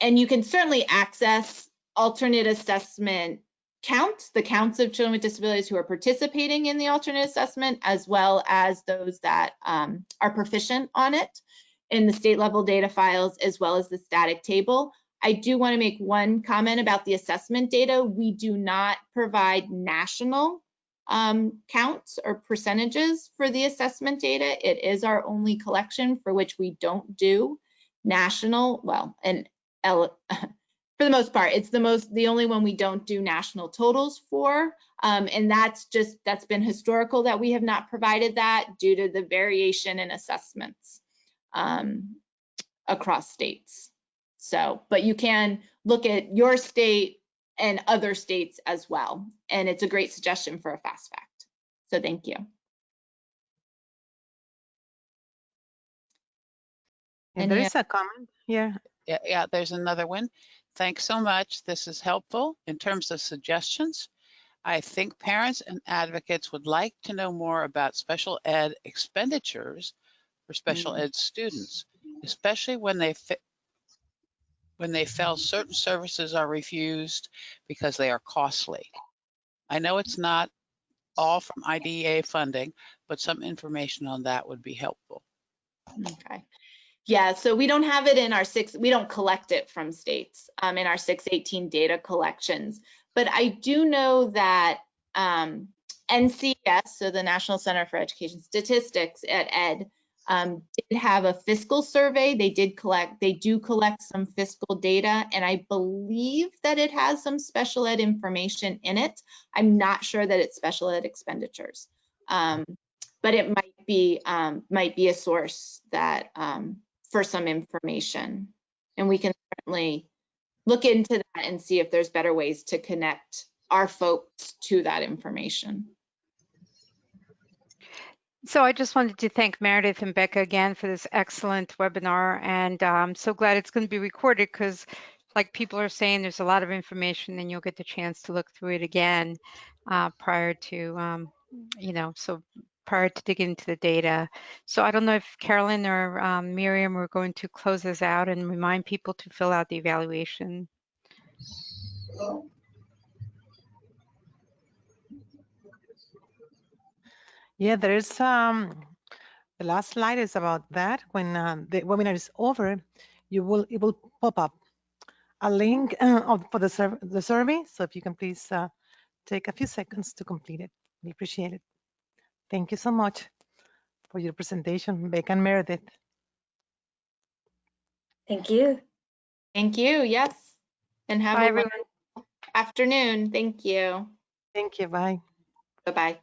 you can certainly access alternate assessment counts, the counts of children with disabilities who are participating in the alternate assessment, as well as those that are proficient on it in the state level data files, as well as the static table. I do want to make one comment about the assessment data. We do not provide national counts or percentages for the assessment data. It is our only collection for which we don't do national, well, and for the most part, it's the only one we don't do national totals for. And that's been historical that we have not provided that due to the variation in assessments across states. So, but you can look at your state and other states as well. And it's a great suggestion for a fast fact. So thank you. And there is a comment here. Yeah, there's another one. Thanks so much. This is helpful in terms of suggestions. I think parents and advocates would like to know more about special ed expenditures for special ed students, especially when they feel certain services are refused because they are costly. I know it's not all from IDEA funding, but some information on that would be helpful. Okay. Yeah, so we don't have it in our we don't collect it from states in our 618 data collections. But I do know that NCS, so the National Center for Education Statistics at ED, did have a fiscal survey. They do collect some fiscal data, and I believe that it has some special ed information in it. I'm not sure that it's special ed expenditures, but it might be a source that for some information, and we can certainly look into that and see if there's better ways to connect our folks to that information. So I just wanted to thank Meredith and Becca again for this excellent webinar, and I'm so glad it's going to be recorded because, like people are saying, there's a lot of information, and you'll get the chance to look through it again prior to, prior to digging into the data. So I don't know if Carolyn or Miriam are going to close this out and remind people to fill out the evaluation. Yeah, there is the last slide is about that. When the webinar is over, it will pop up a link for the survey. So if you can please take a few seconds to complete it, we appreciate it. Thank you so much for your presentation, Becca and Meredith. Thank you. Thank you. Yes, and have Bye, a everyone. wonderful afternoon. Thank you. Thank you. Bye. Bye-bye.